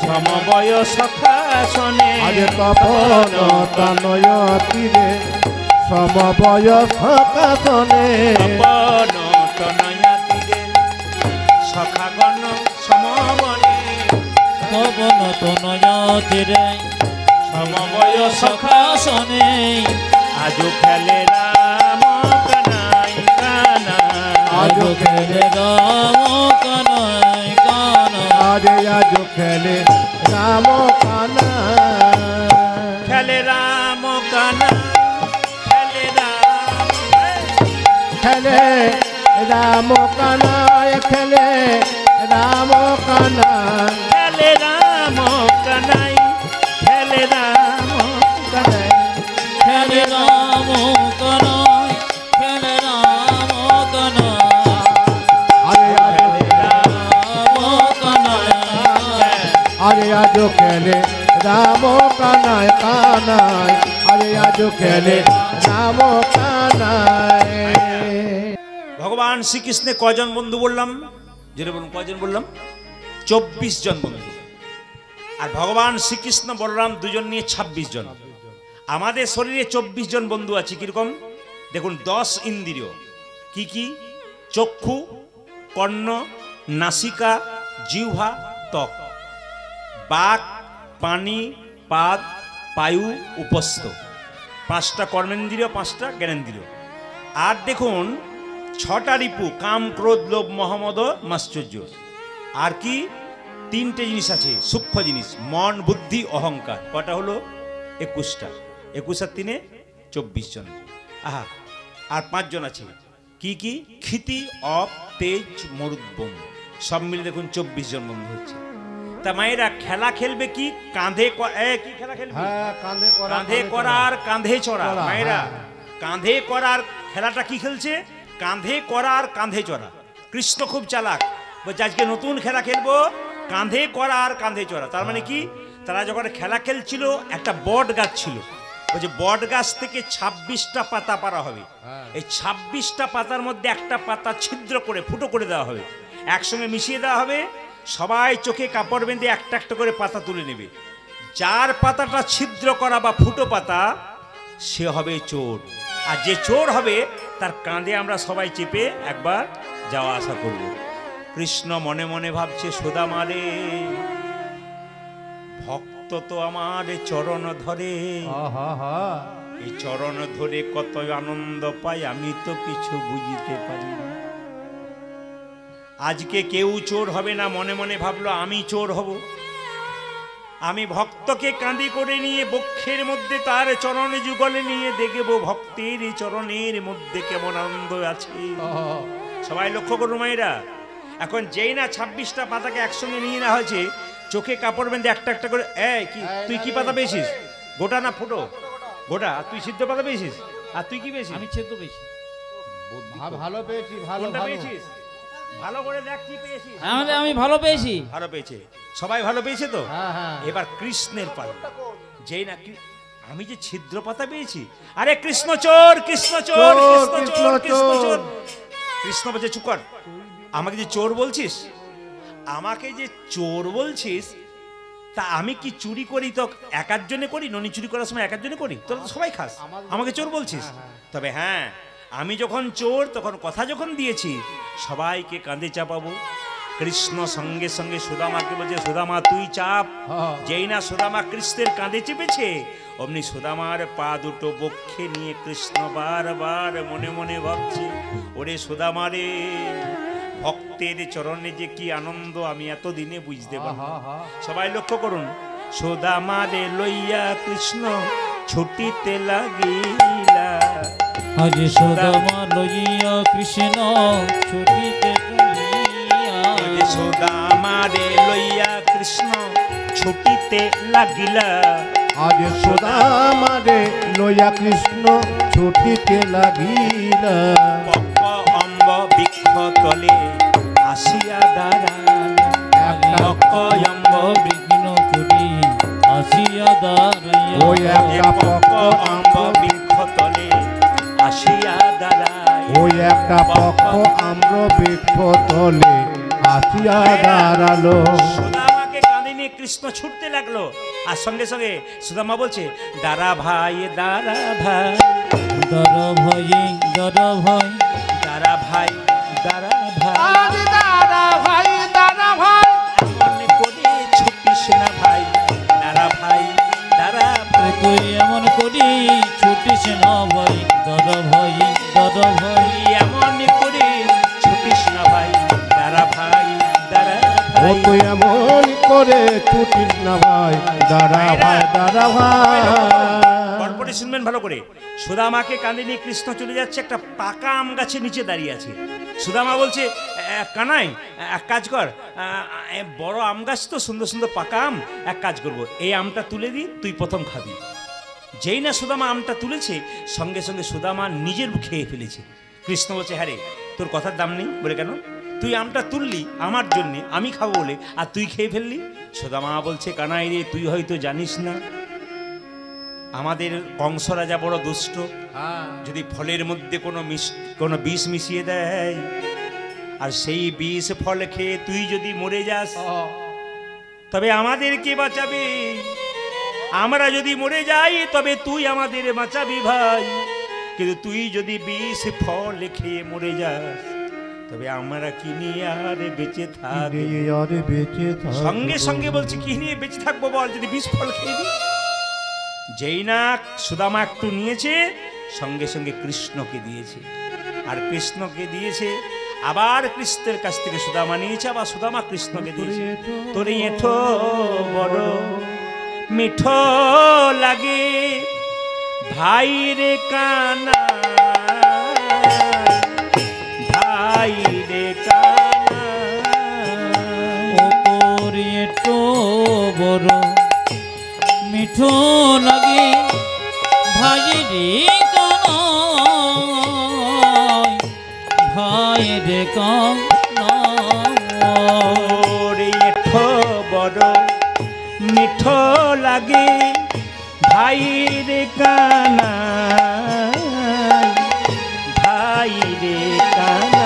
সমবয় সখাসনে, আরে তপন তনয় তীরে সমবয় সকাশনে। তপন তনয়া তীরে সখাগণ সমবনে, পবন তনয়া তীরে সমবয় সখাসনে। আজও খেলে রাম কানাই কানাই, আজও খেলে রাম কানাই কানাই। আরে আজও খেলে রাম কানাই। খেলে রাম কানাই, খেলে রাম, খেলে রাম কানাই, খেলে রাম কানাই। খেলে রাম কানাই, খেলে রাম কানাই। খেলে রাম কানাই, খেলে রাম কানাই। আরে আজও রাম কানাই। আরে আজও খেলে রাম কানাই কানাই। আরে আজও খেলে রাম কানাই। ভগবান শ্রীকৃষ্ণে কয়জন বন্ধু বললাম? যেটা বলুন, কয়জন বললাম? 24 জন বন্ধু। আর ভগবান শ্রীকৃষ্ণ বলরাম দুজন নিয়ে ২৬ জন। আমাদের শরীরে ২৪ জন বন্ধু আছে। কিরকম দেখুন, 10 ইন্দ্রিয় কি কি? চক্ষু, কর্ণ, নাসিকা, জিহ্বা, ত্বক, বাক, পানি, পাদ, পায়ু, উপস্থ। 5টা কর্মেন্দ্রিয়, 5টা জ্ঞানেন্দ্রিয়। আর দেখুন 6টা রিপু, কাম, ক্রোধ, লোভ, মোহ, মদ, মাশ্চর্য। আর কি 3টে জিনিস আছে সূক্ষ্ম জিনিস, মন, বুদ্ধি, অহংকার। কটা হলো? 21টা। 21 আর 3 24 জন। আহা, আর 5 জন আছে কি কি? ক্ষিতি, অপ, তেজ, মরুদ্বম। সব মিলে দেখুন 24 জন বন্ধু হচ্ছে। তা মায়েরা খেলা খেলবে কি? কাঁধে কি খেলা খেলবে? হ্যাঁ, কাঁধে করা, কাঁধে করার কাঁধে চড়া। চড়া, মায়েরা হ্যাঁ। কাঁধে করার খেলাটা কি খেলছে? কাঁধে করার কাঁধে চড়া। কৃষ্ণ খুব চালাক, বলছে আজকে নতুন খেলা খেলবো, কাঁধে করার কাঁধে চড়া। তার মানে কি? তারা যখন খেলা খেলছিল, একটা বট গাছ ছিল, বলছে বট গাছ থেকে 26টা পাতা পারা হবে। এই 26টা পাতার মধ্যে একটা পাতা ছিদ্র করে ফুটো করে দেওয়া হবে, একসঙ্গে মিশিয়ে দেওয়া হবে। সবাই চোখে কাপড় বেঁধে একটা একটা করে পাতা তুলে নেবে। যার পাতাটা ছিদ্র করা বা ফুটো পাতা, সে হবে চোর। আর যে চোর হবে, তার কাঁধে আমরা সবাই চেপে একবার যাওয়া আসা করব। কৃষ্ণ মনে মনে ভাবছে, সুদামা রে, ভক্ত তো আমার চরণ ধরে, এই চরণ ধরে কত আনন্দ পাই, আমি তো কিছু বুঝিতে পারি না। আজকে কেউ চোর হবে না। মনে মনে ভাবলো, আমি চোর হব। আমি ভক্তকে কাঁধে করে নিয়ে বক্ষের মধ্যে তার চরণে যুগলে নিয়ে দেখব ভক্তের চরণের মধ্যে কেমন আনন্দ আছে। সবাই লক্ষ্য করুন মায়েরা, এখন যেই না 26টা পাতাকে একসঙ্গে নিয়ে নেওয়া হয়েছে, চোখে কাপড় বেঁধে একটা একটা করে, কি তুই কি পাতা পেয়েছিস? গোটা না ফুটো? গোটা। আর তুই সিদ্ধ পাতা পেয়েছিস? আর তুই কি পেয়েছিস? আমি ছেদ পেয়েছি। ভালো পেয়েছি, ভালো কোনটা ভালো। পেয়েছিস? ভালো করে দেখ কি পেয়েছিস। আমি ভালো পেয়েছি। ভালো পেয়েছে, সবাই ভালো পেয়েছে তো। হ্যাঁ, হ্যাঁ। এবার কৃষ্ণের পালা। যেই না আমি যে ছিদ্র পাতা পেয়েছি, আরে কৃষ্ণ চোর, কৃষ্ণ চোর, কৃষ্ণ চোর, কৃষ্ণ চোর। কৃষ্ণ বলছে, চুপ কর, আমাকে যে চোর বলছিস, আমাকে যে চোর বলছিস, তা আমি কি চুরি করি তো একার জন্য করি? ননি চুরি করার সময় একার জন্য করি? তোরা তো সবাই খাস, আমাকে চোর বলছিস? তবে হ্যাঁ, আমি যখন চোর, তখন কথা যখন দিয়েছি সবাইকে কাঁধে চাপাবো। কৃষ্ণ সঙ্গে সঙ্গে সুদামাকে বলছে, সুদামা তুই চাপ। যেই না সুদামা কৃষ্ণের কাঁধে চেপেছে, অমনি সুদামার পা দুটো বক্ষে নিয়ে কৃষ্ণ বারবার মনে মনে ভাবছে, ওরে সুদামা রে, ভক্তের চরণে যে কি আনন্দ আমি এতদিনে বুঝতে পারব। সবাই লক্ষ্য করুন, সুদামা রে লইয়া কৃষ্ণ ছুটিতে লাগিলা। আজ সুদামা লইয়া কৃষ্ণ ছুটিতে চলিয়া। সুদামা রে লইয়া কৃষ্ণ ছুটিতে লাগিলা। আজ সুদামা রে লইয়া কৃষ্ণ ছুটিতে লাগিলা। পক্ষ অম্ব বৃক্ষ তলে আসিয়া দাঁড়াইলা। পক্ষ অম্ব বিঘ্ন করি আসিয়া দাঁড়াইয়া। ওই একটা পক্ষ অম্ব বৃক্ষ তলে আসিয়া দাঁড়ায়। ওই একটা পক্ষ আম্র বৃক্ষ তলে আসিয়া দাঁড়ালো। সুদামাকে কাঁধে নিয়ে কৃষ্ণ ছুটতে লাগলো। আর সঙ্গে সঙ্গে সুদামা বলছে, দাঁড়া ভাই, দাঁড়া ভাই, দাঁড়া ভাই, দাঁড়া ভাই, দাঁড়া ভাই, দাঁড়া ভাই, দাঁড়া ভাই, দাঁড়া ভাই, এমন করে ছুটিস না ভাই, দাঁড়া ভাই, দাঁড়া ভাই। তুই এমন করি ছুটিস না ভাই, দাঁড়া ভাই, দাঁড়া ভাই, এমন করে ছুটিস না ভাই, দাঁড়া ভাই, দাঁড়া ও ভাই। তুই এমন করে ছুটিস না ভাই, দাঁড়া ভাই, দাঁড়া ভাই। গল্পটি শুনবেন ভালো করে। সুদামাকে কাঁধে নিয়ে কৃষ্ণ চলে যাচ্ছে, একটা পাকা আম গাছের নিচে দাঁড়িয়ে আছে। সুদামা বলছে, কানাই এক কাজ কর, বড় আম গাছ তো, সুন্দর সুন্দর পাকা আম, এক কাজ করবো, এই আমটা তুলে দিই, তুই প্রথম খাবি। যেই না সুদামা আমটা তুলেছে, সঙ্গে সঙ্গে সুদামা নিজের খেয়ে ফেলেছে। কৃষ্ণ বলছে, হ্যাঁ রে, তোর কথার দাম নেই। বলে কেন? তুই আমটা তুললি আমার জন্যে, আমি খাবো বলে, আর তুই খেয়ে ফেললি। সুদামা বলছে, কানাই রে, তুই হয়তো জানিস না, আমাদের কংস রাজা বড় দুষ্ট। যদি ফলের মধ্যে কোনো বিষ মিশিয়ে দেয়, আর সেই বিষ ফল খেয়ে তুই যদি মরে যাস, তবে আমাদেরকে বাঁচাবে। আমরা যদি মরে যাই তবে তুই আমাদের বাঁচাবি ভাই, কিন্তু তুই যদি বিষ ফল খেয়ে মরে যাস তবে আমরা কি নিয়ে আর বেঁচে থাকবো? সঙ্গে সঙ্গে বলছি কি নিয়ে বেঁচে থাকবো বল, যদি বিষ ফল খেয়ে দিই। যেই না সুদামা একটু নিয়েছে, সঙ্গে সঙ্গে কৃষ্ণকে দিয়েছে, আর কৃষ্ণকে দিয়েছে আবার কৃষ্ণের কাছ থেকে সুদামা নিয়েছে, আবার সুদামা কৃষ্ণকে দিয়েছে। তোর এঁঠো বড় মিঠো লাগে ভাই রে কানা, ভাই রে কানা। ও তোর এঁঠো বড় মিঠো লাগে ভাই রে কানা, ভাই রে কানা। ওরে এঁঠো বড় মিঠো লাগে ভাই রে কানা, ভাই রে কানা।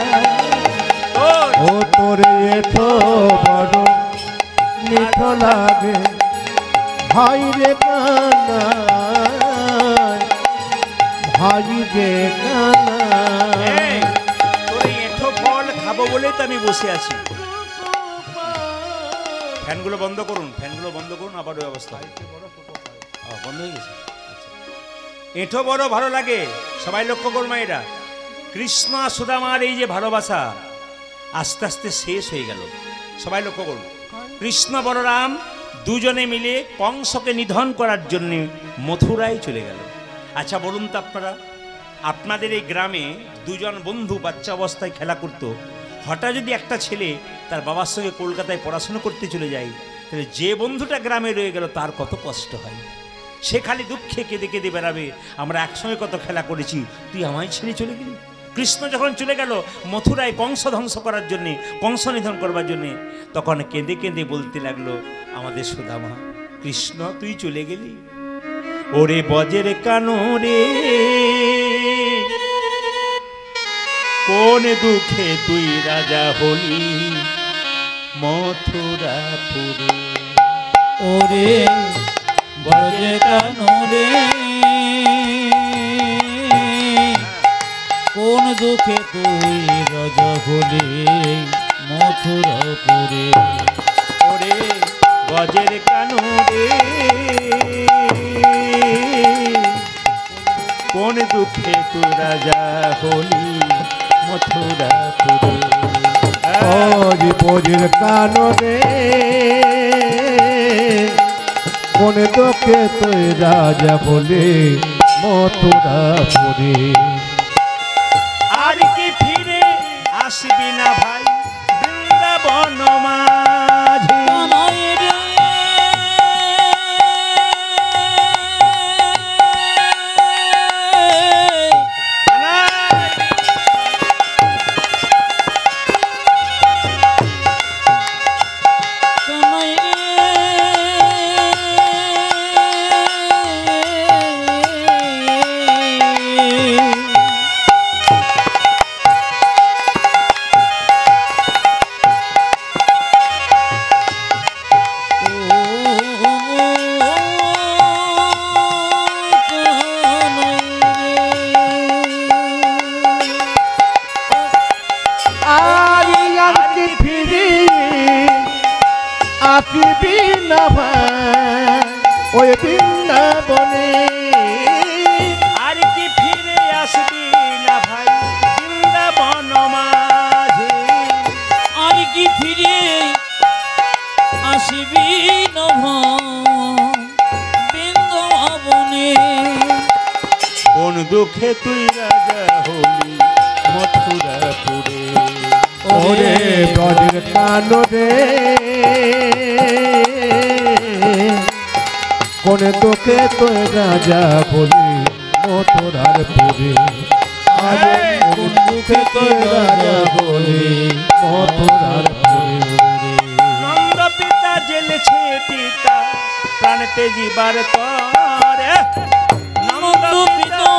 ও তোরে এঠো বড় মিঠো লাগে ভাই রে কানা, ভাই রে কানা। তোর এঁঠো ফল খাবো বলে তো আমি বসে আছি। ফ্যানগুলো বন্ধ করুন, ফ্যানগুলো বন্ধ করুন, আবার ওই অবস্থা বন্ধ হয়ে গেছে। আচ্ছা, এঁঠো বড় ভালো লাগে, সবাই লক্ষ্য করুন মায়েরা। কৃষ্ণ সুদামার এই যে ভালোবাসা আস্তে আস্তে শেষ হয়ে গেল, সবাই লক্ষ্য করুন। কৃষ্ণ বলরাম দুজনে মিলে কংসকে নিধন করার জন্য মথুরায় চলে গেল। আচ্ছা বলুন তো আপনারা, আপনাদের এই গ্রামে দুজন বন্ধু বাচ্চা অবস্থায় খেলা করতো, হঠাৎ যদি একটা ছেলে তার বাবার সঙ্গে কলকাতায় পড়াশোনা করতে চলে যায়, তাহলে যে বন্ধুটা গ্রামে রয়ে গেল তার কত কষ্ট হয়। সে খালি দুঃখে কেঁদে কেঁদে বেড়াবে, আমরা একসঙ্গে কত খেলা করেছি, তুই আমায় ছেড়ে চলে গেলি। কৃষ্ণ যখন চলে গেল মথুরায় কংস ধ্বংস করার জন্যে, কংস নিধন করবার জন্যে, তখন কেঁদে কেঁদে বলতে লাগলো আমাদের সুদামা, কৃষ্ণ তুই চলে গেলি। ওরে বজের কানো রে কোন দুঃখে তুই রাজা হলি মথুরাপুরে। ওরে বজে কানো রে কোন দুঃখে তুই রাজা হলি মথুরাপুরে। ওরে বজের কানো রে কোন দুঃখে তুই রাজা হলি মথুরাপুরে। ওরে বজের কানো রে কোন দুঃখে তুই রাজা বলে মথুরাপুরে। আর কি ফিরে আসবি না ভাই বৃন্দাবন মাঝে। কানাই রে কানাই আসিবি না ভাই ওই বৃন্দাবনে। আর কি ফিরে আসবি না ভাই বৃন্দাবন মাঝে। আর কি ফিরে আসবি নভ বৃন্দাবনে। কোন দুঃখে তুই রাজা হলি মথুরাপুরে। ওরে ব্রজের কানো রে কোন দুঃখে তুই রাজা বলি মথুরার পুরে। কোন দুঃখে তুই রাজা বলি মথুরার পুরে। নন্দ পিতা জেলেছে পিতা প্রাণতে জীবার তরে। নন্দ পিতা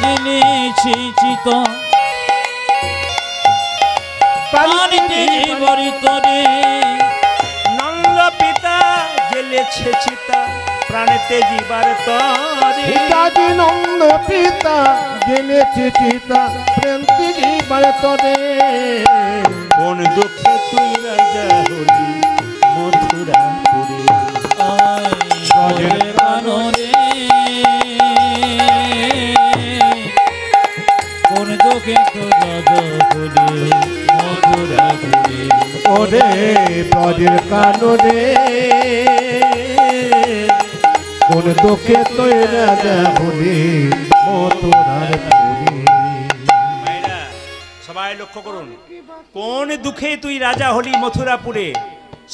জেনেছি চিত প্রাণীতে জীবরি তরে। জেনেছে চিতা প্রাণেতে জীবার তরে। পিতাজি নন্দ পিতা জেনেছে চিতা প্রেমতে জীবার তরে। কোন দুঃখে তুই রাজা হলি মথুরাপুরে। ব্রজের কাননে কোন দুঃখে তো রাজা হলি মথুরাপুরে। ওরে ব্রজের কাননে কোন দুঃখে তুই রাজা হলি মথুরার পুরে। মায়েরা সবাই লক্ষ্য করুন, কোন দুঃখে তুই রাজা হলি মথুরাপুরে।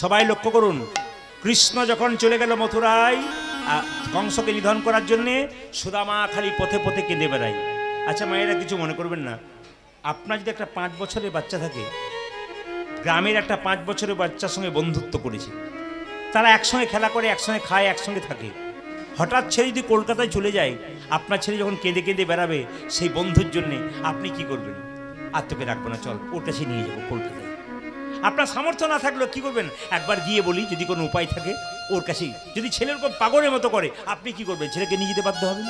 সবাই লক্ষ্য করুন, কৃষ্ণ যখন চলে গেল মথুরায় কংসকে নিধন করার জন্যে, সুদামা খালি পথে পথে কেঁদে বেড়ায়। আচ্ছা মায়েরা কিছু মনে করবেন না, আপনার যদি একটা 5 বছরের বাচ্চা থাকে, গ্রামের একটা 5 বছরের বাচ্চার সঙ্গে বন্ধুত্ব করেছে, তারা একসঙ্গে খেলা করে, একসঙ্গে খায়, একসঙ্গে থাকে। হঠাৎ ছেলে যদি কলকাতায় চলে যায়, আপনার ছেলে যখন কেঁদে কেঁদে বেড়াবে সেই বন্ধুর জন্যে, আপনি কি করবেন? আর তোকে রাখবো না, চল ওর কাছে নিয়ে যাবো কলকাতায়। আপনার সামর্থ্য না থাকলেও কি করবেন? একবার গিয়ে বলি, যদি কোনো উপায় থাকে ওর কাছেই। যদি ছেলের উপর পাগলের মতো করে, আপনি কি করবেন? ছেলেকে নিয়ে যেতে বাধ্য হবেন।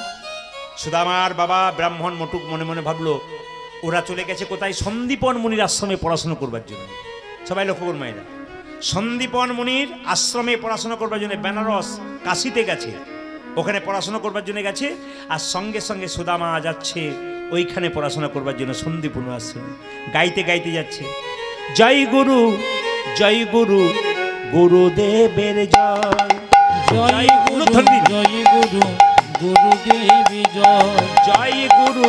সুদামার বাবা ব্রাহ্মণ মটুক মনে মনে ভাবলো, ওরা চলে গেছে কোথায়? সন্দীপন মুনির আশ্রমে পড়াশোনা করবার জন্য। সবাই লক্ষ্য করুন মায়েরা, সন্দীপন মুনির আশ্রমে পড়াশোনা করবার জন্য বেনারস কাশিতে গেছে, ওখানে পড়াশোনা করবার জন্য গেছে। আর সঙ্গে সঙ্গে সুদামা যাচ্ছে ওইখানে পড়াশোনা করবার জন্য সন্দীপন আশ্রমে। গাইতে গাইতে যাচ্ছে, জয় গুরু জয় গুরু গুরুদেবের জয়, জয় গুরু জয় গুরু গুরুদেবী জয়, জয় গুরু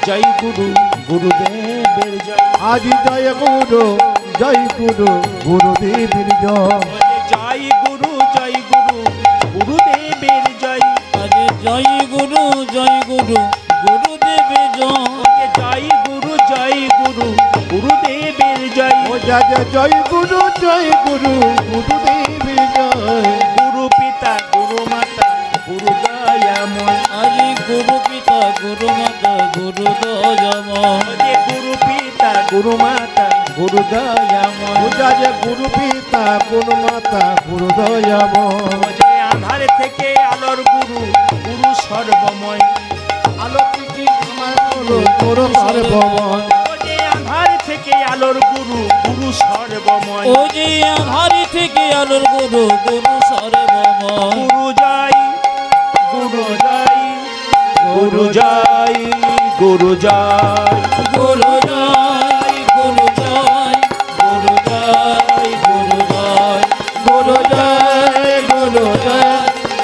জয় গুরু গুরুদেবের জয়। আজ জয় গুরু গুরুদেবের জয়। জয় গুরু গুরুদেবের জয়। আজ জয় গুরু গুরুদেবী জয়, জয় গুরু গুরুদেবের জয়। ও যা জয় গুরু গুরুদেবের জয়। গুরু পিতা গুরু মাতা গুরু দয়াময়। আজ গুরু পিতা গুরু মাতা গুরু দয়াময়, গুরু পিতা গুরু মাতা গুরু দয়াময়। ও যা গুরু পিতা গুরু মাতা গুরু দয়াময়। আধার থেকে আলোর গুরু গুরু সর্বময়। আলো থেকে আমার গুরু সর্বময়। আধার থেকে আলোর গুরু গুরু সর্বময়। ও যে আধার থেকে আলোর গুরু গুরু সর্বময়। গুরু জয় গুরু জয় গুরু জয় গুরু জয় গুরু জয় গুরু জয় গুরু জয় গুরু জয় গুরু জয় গুরু জয়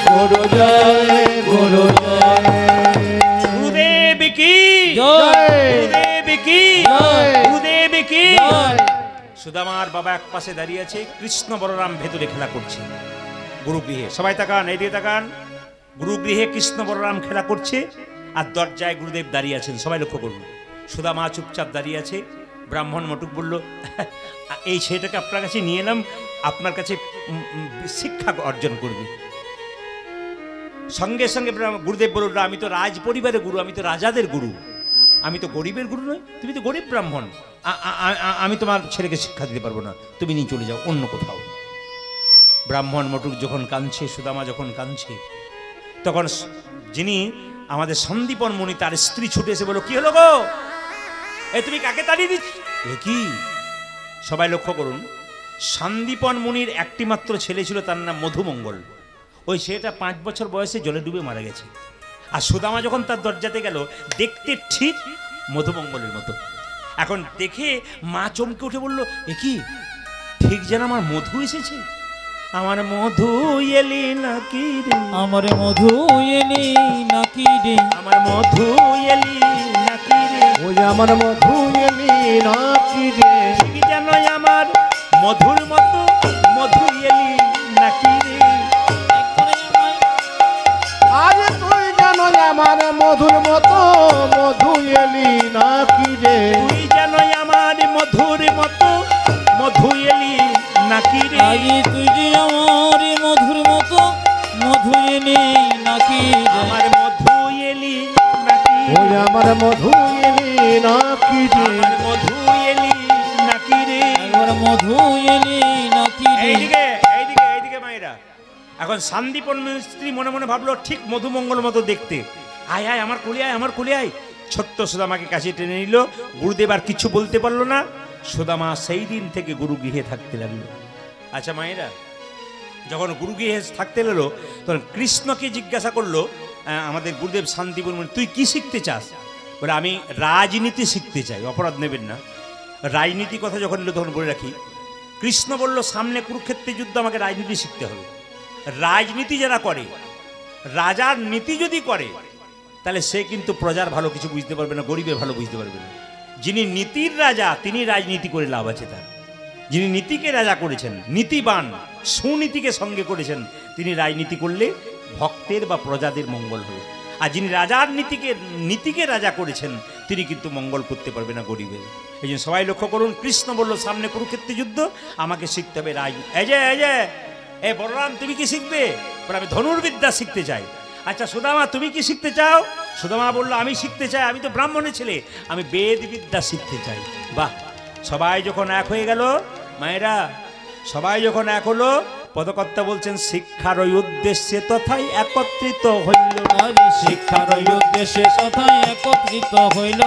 গুরু জয় গুরু জয়। গুরুদেব কি জয় গুরুদেব কি জয়। গুরুদেব কি। জয়। সুদামার বাবা এক পাশে দাঁড়িয়ে আছে, কৃষ্ণ বলরাম ভেতরে খেলা করছে গুরুগৃহে। সবাই তাকান, এইদিকে তাকান। গুরুগৃহে কৃষ্ণ বলরাম খেলা করছে, আর দরজায় গুরুদেব দাঁড়িয়ে আছেন। সবাই লক্ষ্য করুন। সুদামা চুপচাপ দাঁড়িয়ে আছে। ব্রাহ্মণ মটুক বলল, এই ছেলেটাকে আপনার কাছে নিয়ে এলাম, আপনার কাছে শিক্ষা অর্জন করবে। সঙ্গে সঙ্গে গুরুদেব বলল, আমি তো রাজ পরিবারের গুরু, আমি তো রাজাদের গুরু, আমি তো গরিবের গুরু নই। তুমি তো গরিব ব্রাহ্মণ, আমি তোমার ছেলেকে শিক্ষা দিতে পারবো না, তুমি নিয়ে চলে যাও অন্য কোথাও। ব্রাহ্মণ মটুক যখন কাঁদছে, সুদামা যখন কাঁদছে, তখন যিনি আমাদের সন্দীপন মুনি তার স্ত্রী ছুটে এসে বলল, কি হলো গো, এ তুমি কাকে তাড়িয়ে দিচ্ছ? এ কি? সবাই লক্ষ্য করুন, সন্দীপন মুনির একটি মাত্র ছেলে ছিল, তার নাম মধুমঙ্গল। ওই ছেলেটা 5 বছর বয়সে জলে ডুবে মারা গেছে। আর সুদামা যখন তার দরজাতে গেল, দেখতে ঠিক মধুমঙ্গলের মতো। এখন দেখে মা চমকে উঠে বলল, এ কি, ঠিক যেন আমার মধু এসেছে। আমার মধু এলি নাকি রে, আমার মধু এলি নাকি রে, আমার মধু এলি নাকি রে। ওই আমার মধু এলি নাকি রে, ঠিক যেন আমার মধুর মতো মধু এলি নাকি রে। আরে তুই জানো আমার মধুর মতো মধু এলি নাকি রে, তুই যেন আমার মধুর মতো মধু এলি নাকি রে। আগে তুই যে আমার মধুর মতো মধু এলি নাকি রে, আমার মধু এলি নাকি রে। ওই আমার মধু এলি নাকি রে, আমার মধু এলি নাকি রে। একবার মধু এলি নাকি রে। এইদিকে এইদিকে এইদিকে মায়েরা, এখন সন্দীপন স্ত্রী মনে মনে ভাবলো ঠিক মধুমঙ্গল মতো দেখতে, আয় আয় আমার কোলে আয়, আমার কোলে আয়। ছোট্ট সুদামাকে কাছে টেনে নিল। গুরুদেব আর কিছু বলতে পারলো না। সুদামা সেই দিন থেকে গুরুগৃহে থাকতে লাগলো। আচ্ছা মায়েরা, যখন গুরুগৃহে থাকতে লাগলো তখন কৃষ্ণকে জিজ্ঞাসা করলো আমাদের গুরুদেব শান্তিপুর, তুই কি শিখতে চাস? বলে আমি রাজনীতি শিখতে চাই। অপরাধ নেবেন না। রাজনীতি কথা যখন এলো তখন বলে রাখি, কৃষ্ণ বলল সামনে কুরুক্ষেত্রে যুদ্ধ, আমাকে রাজনীতি শিখতে হবে। রাজনীতি যারা করে, রাজার নীতি যদি করে, তাহলে সে কিন্তু প্রজার ভালো কিছু বুঝতে পারবে না, গরিবের ভালো বুঝতে পারবে না। যিনি নীতির রাজা তিনি রাজনীতি করে লাভ আছে তার। যিনি নীতিকে রাজা করেছেন, নীতিবান সুনীতিকে সঙ্গে করেছেন, তিনি রাজনীতি করলে ভক্তের বা প্রজাদের মঙ্গল হবে। আর যিনি রাজার নীতিকে রাজা করেছেন তিনি কিন্তু মঙ্গল করতে পারবে না গরিবের। এই জন্য সবাই লক্ষ্য করুন, কৃষ্ণ বলল সামনে কুরুক্ষেত্রে যুদ্ধ, আমাকে শিখতে হবে রাজনীতি। এই বলরাম তুমি কি শিখবে? বলে আমি ধনুর্বিদ্যা শিখতে চাই। আচ্ছা সুদামা তুমি কি শিখতে চাও? সুদামা বললো আমি শিখতে চাই, আমি তো ব্রাহ্মণের ছেলে, আমি বেদ বিদ্যা শিখতে চাই। বাহ! সবাই যখন এক হয়ে গেল, মায়েরা সবাই যখন এক হলো, পদকর্তা বলছেন শিক্ষার ওই উদ্দেশ্যে তথাই একত্রিত হইল। শিক্ষার ওই উদ্দেশ্যে তথাই একত্রিত হইল।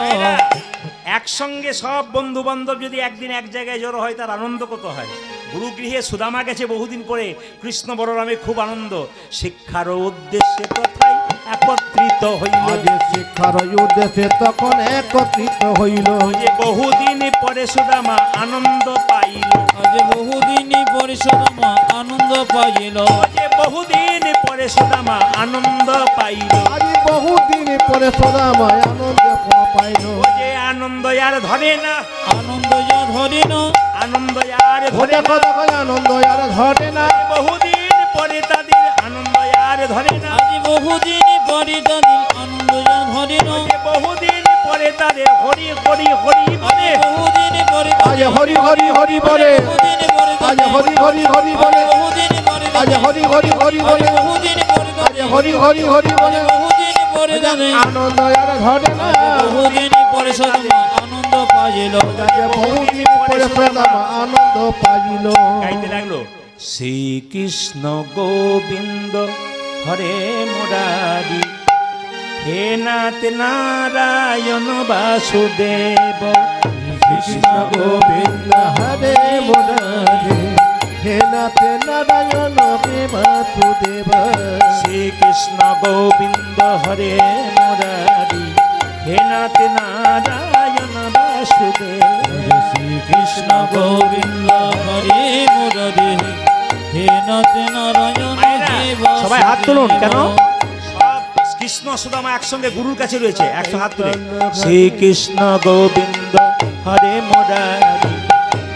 একসঙ্গে সব বন্ধু বান্ধব যদি একদিন এক জায়গায় জড়ো হয় তার আনন্দ কত হয়। গুরুগৃহে সুদামা গেছে বহুদিন পরে, কৃষ্ণ বলরামে খুব আনন্দ। শিক্ষার উদ্দেশ্যে তথাই একত্রিত হইল। শিক্ষার উদ্দেশ্যে তখন একত্রিত হইল। যে বহুদিন পরে সুদামা আনন্দ পাইল। আজ বহুদিন পরে সুদামা আনন্দ পাইল। যে বহুদিন পরে সুদামা আনন্দ পাইল। আজ বহুদিন পরে সুদামা আনন্দ পাইল। যে আনন্দ আর ধরে না, আনন্দ যা ধরে না, আনন্দ আর ধরে না, আনন্দ আর ধরে না। বহুদিন পরে তাদের আনন্দ আর ধরে না। আজ বহুদিন পরে তাদের আনন্দ যা ধরে না। বহুদিন পরে তাদের হরি হরি হরি বলে। বহুদিন পরে আজ হরি হরি হরি বলে। বহুদিন পরে আজ হরি হরি হরি বলে। বহুদিন পরে আজ হরি হরি হরি বলে। বহুদিন পরে আজ হরি হরি হরি বলে। বহুদিন পরে তাদের আনন্দ আর ধরে না। বহুদিন পরে সুদামা আনন্দ পাইল। বহুদিন পরে সুদামা আনন্দ পাইল। গাইতে লাগলো শ্রীকৃষ্ণ গোবিন্দ হরে মুরারি, হে নাথ নারায়ণ বাসুদেব। কৃষ্ণ গোবিন্দ হরে মুরারি, হে নাথ নারায়ণ বাসুদেব। শ্রীকৃষ্ণ গোবিন্দ হরে মুরারি, হে নাথ নারায়ণ বাসুদেব। শ্রীকৃষ্ণ গোবিন্দ হরে মুরারি, হে নাথ নারায়ণ সবাই হাত তুলুন। কেন? সব কৃষ্ণ সুদামা একসঙ্গে গুরুর কাছে রয়েছে, একশো হাত তুলে। শ্রীকৃষ্ণ গোবিন্দ হরে মুরারি,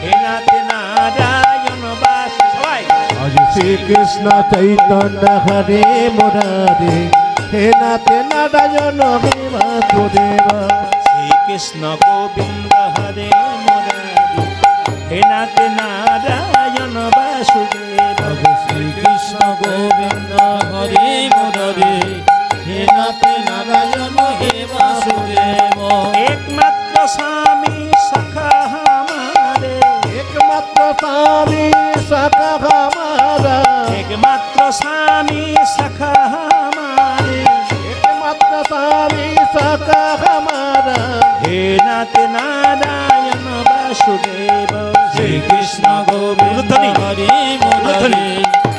হে নাথ নারায়ণ বাস। সবাই আজ শ্রীকৃষ্ণ চৈতন্য হরে মুরারি, হে নাথ নারায়ণ বাসুদেব। শ্রীকৃষ্ণ গোবিন্দ হরে মুরারি, হে নাথ নারায়ণ বাসুদেব। শ্রীকৃষ্ণ গোবিন্দ হরে মুরারি, হে নাথ নারায়ণ হে বাসুদেব। একমাত্র স্বামী সখা হামারে, একমাত্র স্বামী সখা হামারা। একমাত্র স্বামী সখা হামারে, একমাত্র স্বামী সখা হামারা। হে নাথ নারায়ণ বাসুদেব। শ্রীকৃষ্ণ গোবিন্দ হরে মুরারি,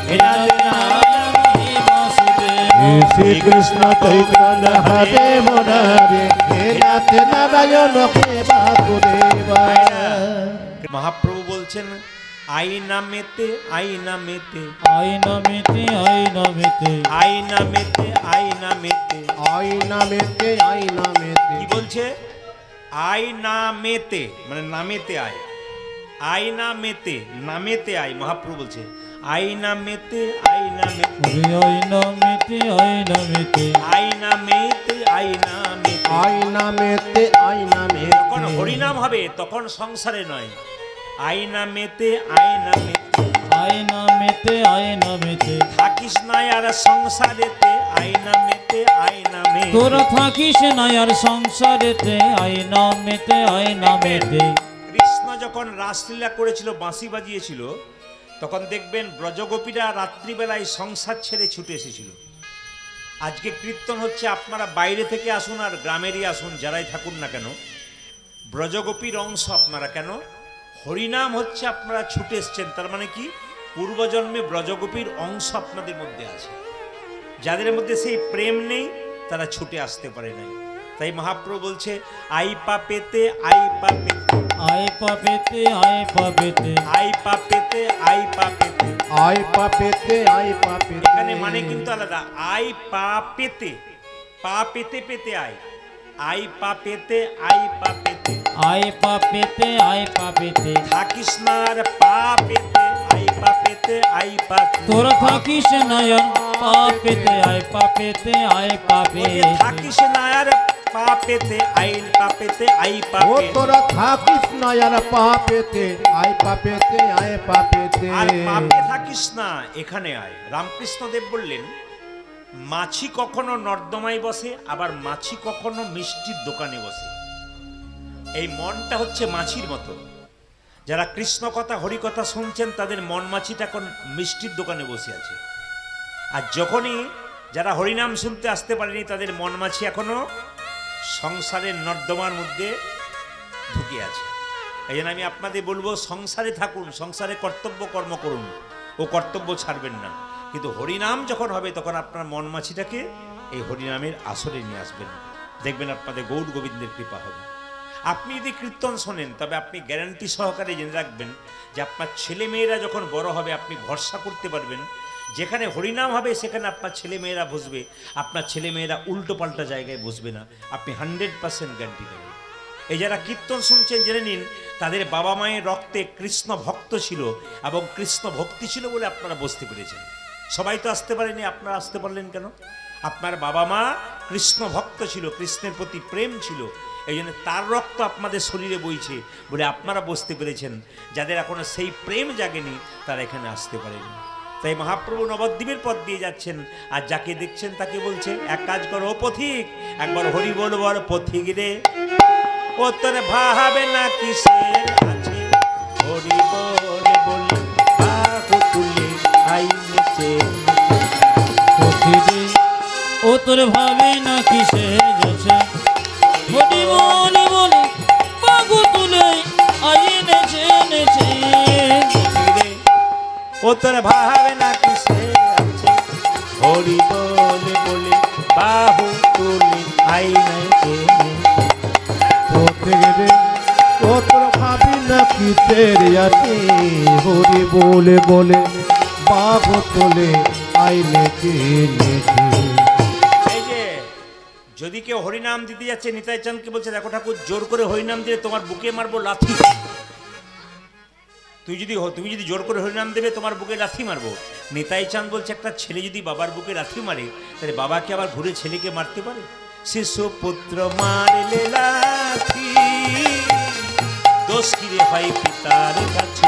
হে নাথ নারায়ণ হে বাসুদেব। শ্রীকৃষ্ণ চৈতন্য হরে মুরারি, হে নাথ নারায়ণ হে বাসুদেব। মহাপ্রভু বলছেন আইনা মেতে আইনা মেতে, আইনা মেতে আইনা মেতে, আইনা মেতে আইনা মেতে। আইনা মেতে আইনা মেতে। কি বলছে? আইনা মেতে মানে নামেতে আয়, আইনা মেতে নামেতে আয়। মহাপ্রভু বলছে আইনা মেতে আইনা মেতে, আইনা মেতে আইনা মেতে, আইনা মেতে আইনা মেতে। আইনা মেতে আইনা যখন মেতে। হরিনাম হবে তখন সংসারে নয়। আইনা মেতে আইনা মেতে, আইনা মেতে আইনা মেতে। থাকিস না আর সংসারেতে, আইনা মেতে আইনা মেতে। তোরা থাকিস না আর সংসারেতে, আইনা মেতে আইনা মেতে। কৃষ্ণ যখন রাসলীলা করেছিল, বাঁশি বাজিয়েছিল, তখন দেখবেন ব্রজগোপীরা রাত্রিবেলায় সংসার ছেড়ে ছুটে এসেছিল। আজকে কীর্তন হচ্ছে, আপনারা বাইরে থেকে আসুন আর গ্রামেরই আসুন, যারাই থাকুন না কেন, ব্রজগোপীর অংশ আপনারা। কেন? হরিনাম হচ্ছে আপনারা ছুটে এসছেন, তার মানে কি পূর্বজন্মে ব্রজগোপীর অংশ আপনাদের মধ্যে আছে। যাদের মধ্যে সেই প্রেম নেই তারা ছুটে আসতে পারে নাই। তাই মহাপ্রভু বলছে আই পা পেতে আই পা পেতে আই পা পেতে আই পা পেতে আই পা পেতে আই পা পেতে আই পা পেতে আই পা পেতে। এখানে মানে কিন্তু আলাদা। আই পা পেতে, পা পেতে পেতে আয়, আই পা পেতে আই পা পেতে আই পা পেতে আই পা পেতে থাকিস না আর পা পেতে আই পা পেতে আই পা পেতে। তোরা থাকিস নয়ন পা পেতে আই পা পেতে আই পা পেতে থাকিস না আর পা পেতে আই পা পেতে আই পা ও পেতে। তোরা থাকিস না আর পা পেতে আই পা পেতে আই পা পেতে। আর পাপে থাকিস না, এখানে আয়। রামকৃষ্ণদেব বললেন মাছি কখনো নর্দমায় বসে, আবার মাছি কখনো মিষ্টির দোকানে বসে। এই মনটা হচ্ছে মাছির মতো। যারা কৃষ্ণ কথা হরি কথা শুনছেন তাদের মন মাছিটা এখন মিষ্টির দোকানে বসে আছে। আর যখনই যারা হরিনাম শুনতে আসতে পারেনি তাদের মন মাছি এখনো সংসারের নর্দমার মধ্যে ঢুকে আছে। এই জন্য আমি আপনাদের বলবো সংসারে থাকুন, সংসারে কর্তব্য কর্ম করুন, ও কর্তব্য ছাড়বেন না। কিন্তু হরিনাম যখন হবে তখন আপনার মন মাছিটাকে এই হরিনামের আসরে নিয়ে আসবেন, দেখবেন আপনাদের গৌর গোবিন্দের কৃপা হবে। আপনি যদি কীর্তন শোনেন তবে আপনি গ্যারান্টি সহকারে জেনে রাখবেন যে আপনার ছেলেমেয়েরা যখন বড় হবে আপনি ভরসা করতে পারবেন যেখানে হরিনাম হবে সেখানে আপনার ছেলেমেয়েরা বসবে, আপনার ছেলেমেয়েরা উল্টো পাল্টা জায়গায় বসবে না, আপনি 100% গ্যারান্টি দেবেন। এই যারা কীর্তন শুনছেন জেনে নিন তাদের বাবা মায়ের রক্তে কৃষ্ণ ভক্ত ছিল এবং কৃষ্ণ ভক্তি ছিল বলে আপনারা বসতে পেরেছেন। সবাই তো আসতে পারেনি, আপনারা আসতে পারলেন কেন? আপনার বাবা মা কৃষ্ণ ভক্ত ছিল, কৃষ্ণের প্রতি প্রেম ছিল, এই জন্য তার রক্ত আপনাদের শরীরে বইছে বলে আপনারা বসতে পেরেছেন। যাদের এখনো সেই প্রেম জাগেনি তারা এখানে আসতে পারেনি। তাই মহাপ্রভু নবদ্বীপের পথ দিয়ে যাচ্ছেন আর যাকে দেখছেন তাকে বলছে এক কাজ করো পথিক, একবার হরি বল বল পথিক রে, ও তোর ভাবে না কিসের আছে, হরি বলে বলি বাহু তুলে আইনেছে পথিরে ও তোর ভাবে না কিসে যাচ্ছে, হরি বলে বলে বাহু তুলে আইনেছে নেছে। ও তোর ভাবে না কিসের আছে, হরি বলে বলে বাহু তুলে আইনেছে। ও তোরা ভাবি না কিসের আছে, হরি বলে বলে বাঘ তোলে আইনে কিনেছে। এই যে যদি কেউ হরিনাম দিতে যাচ্ছে নিতাই চাঁদকে বলছে দেখো ঠাকুর জোর করে হরিনাম দিলে তোমার বুকে মারবো লাথি, তুমি যদি জোর করে হরিনাম দেবে তোমার বুকে লাথি মারবো। নিতাই চাঁদ বলছে একটা ছেলে যদি বাবার বুকে লাথি মারে তাহলে বাবাকে আবার ঘুরে ছেলেকে মারতে পারে? শিশু পুত্র মারলে লাথি দোষ কিরে হয় পিতার কাছে,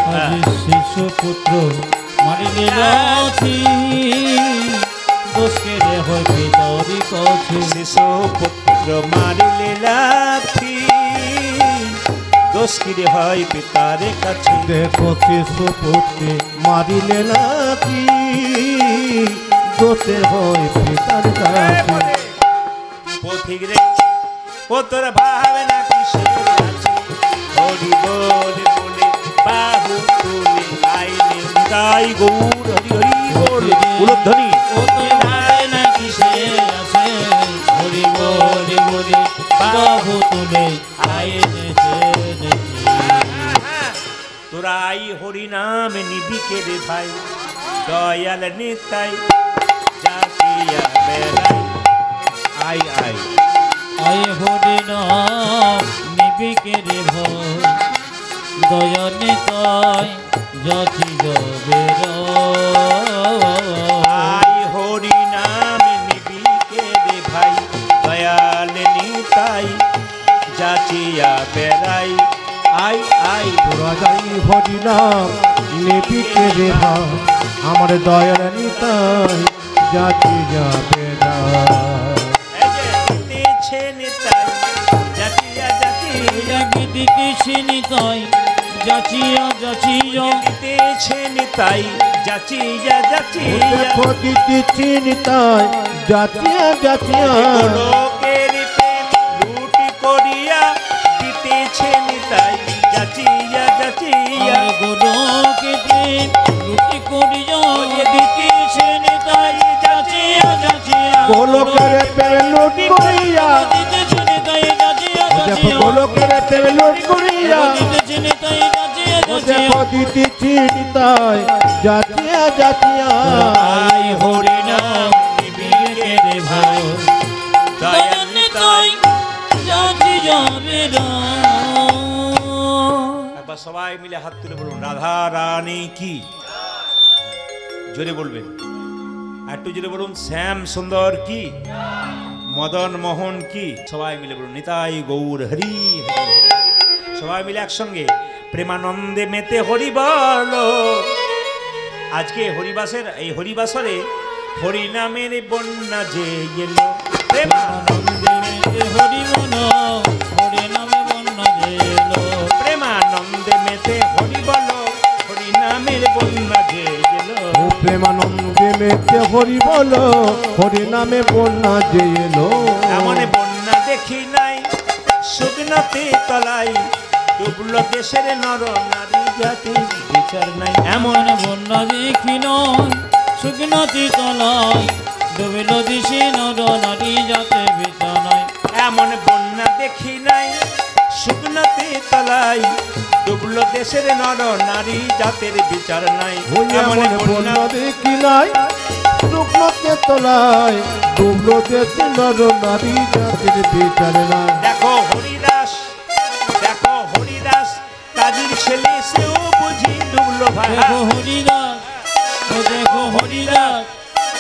শিশু পুত্র মারিলে লাথি দোষ কে হয় পিতার কাছে। শিশু পুত্র মারলে লাথি দোষ কিরে হয় পিতার কাছে। দেখো শিশু পুত্রে মারিলে নাকি দোষে হয় পিতার কাছে। পথিক রে ও তোর ভাবে না কিসের আছে, হরি বলে বলে বাহু তুলে আইনে তাই গৌর হরি হরি বল উলধ্বনি। ও তোর ভাবে না কিসে আছে, হরি বলে বলে বাহু তুলে আইনেছে নেছে। তোরা আই হরি নাম নিবিকে রে ভাই, দয়াল নিতাই জাতিয়া বেড়াই। আই আই আই হরি নাম নিবিকে রে ভয়, দয়ানে তাই জাতি যাবে আই হরি নাম নিবিকে রে ভাই, দয়াল নিতাই জাতিয়া বেড়াই। আই আই তোরা যাই হরি নাম নেপিকে রে ভাই, আমার দয়াল নিতাই জাতি যাবে না। নিতাই জাতিয়া জাতি দিতেছে নিতাই যাচিয়া যাচিয়া দিতেছে নিতাই যাচিয়া যাচিয়া দেখো দিতেছি নিতাই যাচিয়া যাচিয়া লোকের প্রেম লুটি করিয়া দিতেছে নিতাই যাচিয়া যাচিয়া গোলকে প্রেম লুটি করিয়া দিতেছে নিতাই যাচিয়া যাচিয়া গোলকের প্রেম লুট করিয়া দিতেছে নিতাই যাচিয়া দেখো যাচিয়া গোলকের প্রেম লুট করিয়া দিতেছে নিতাই যাচিয়া যাচিয়া দেখো দিতেছি নিতাই যাচিয়া যাচিয়া আই হরি নাম নিবিকে রে ভাই দয়াল নিতাই যাচিয়া রে একবার সবাই মিলে হাত তুলে বলুন রাধা রানী কি জোরে বলবেন একটু জোরে বলুন শ্যাম সুন্দর কি মদন মোহন কি সবাই মিলে বলুন নিতাই গৌর হরি হরি সবাই মিলে একসঙ্গে প্রেমানন্দে মেতে হরি বলো আজকে হরিবাসের এই হরিবাসরে হরি নামের বন্যা যে এলো আনন্দে মেতে হরি মন হরি নামে বন্যা গেলো প্রেমানন্দে মেতে হরি বলো হরি নামের বন্যা যে এলো ও প্রেমানন্দে মেতে হরি বলো হরি নামে বন্যা যে এলো এমন বন্যা দেখি নাই শুকনাতে তলাই ডুবলো দেশের নর নারী জাতি বিচার নাই এমন এমন বন্যা দেখি নয় শুকনাতি তলায় ডুবিল দিশে নর নারী যাতে বিচার নাই এমন বন্যা দেখি নাই শুকনাতে তলাই ডুবলো দেশের নর নারী জাতের বিচার নাই এমন বন্যা দেখি নাই শুকনোতে তলায় ডুবলো দেশে নর নারী জাতির বিচার নাই দেখো হরিদাস কাজীর ছেলে সেও বুঝি ডুবলো ভাই দেখো হরিদাস ও দেখো হরিদাস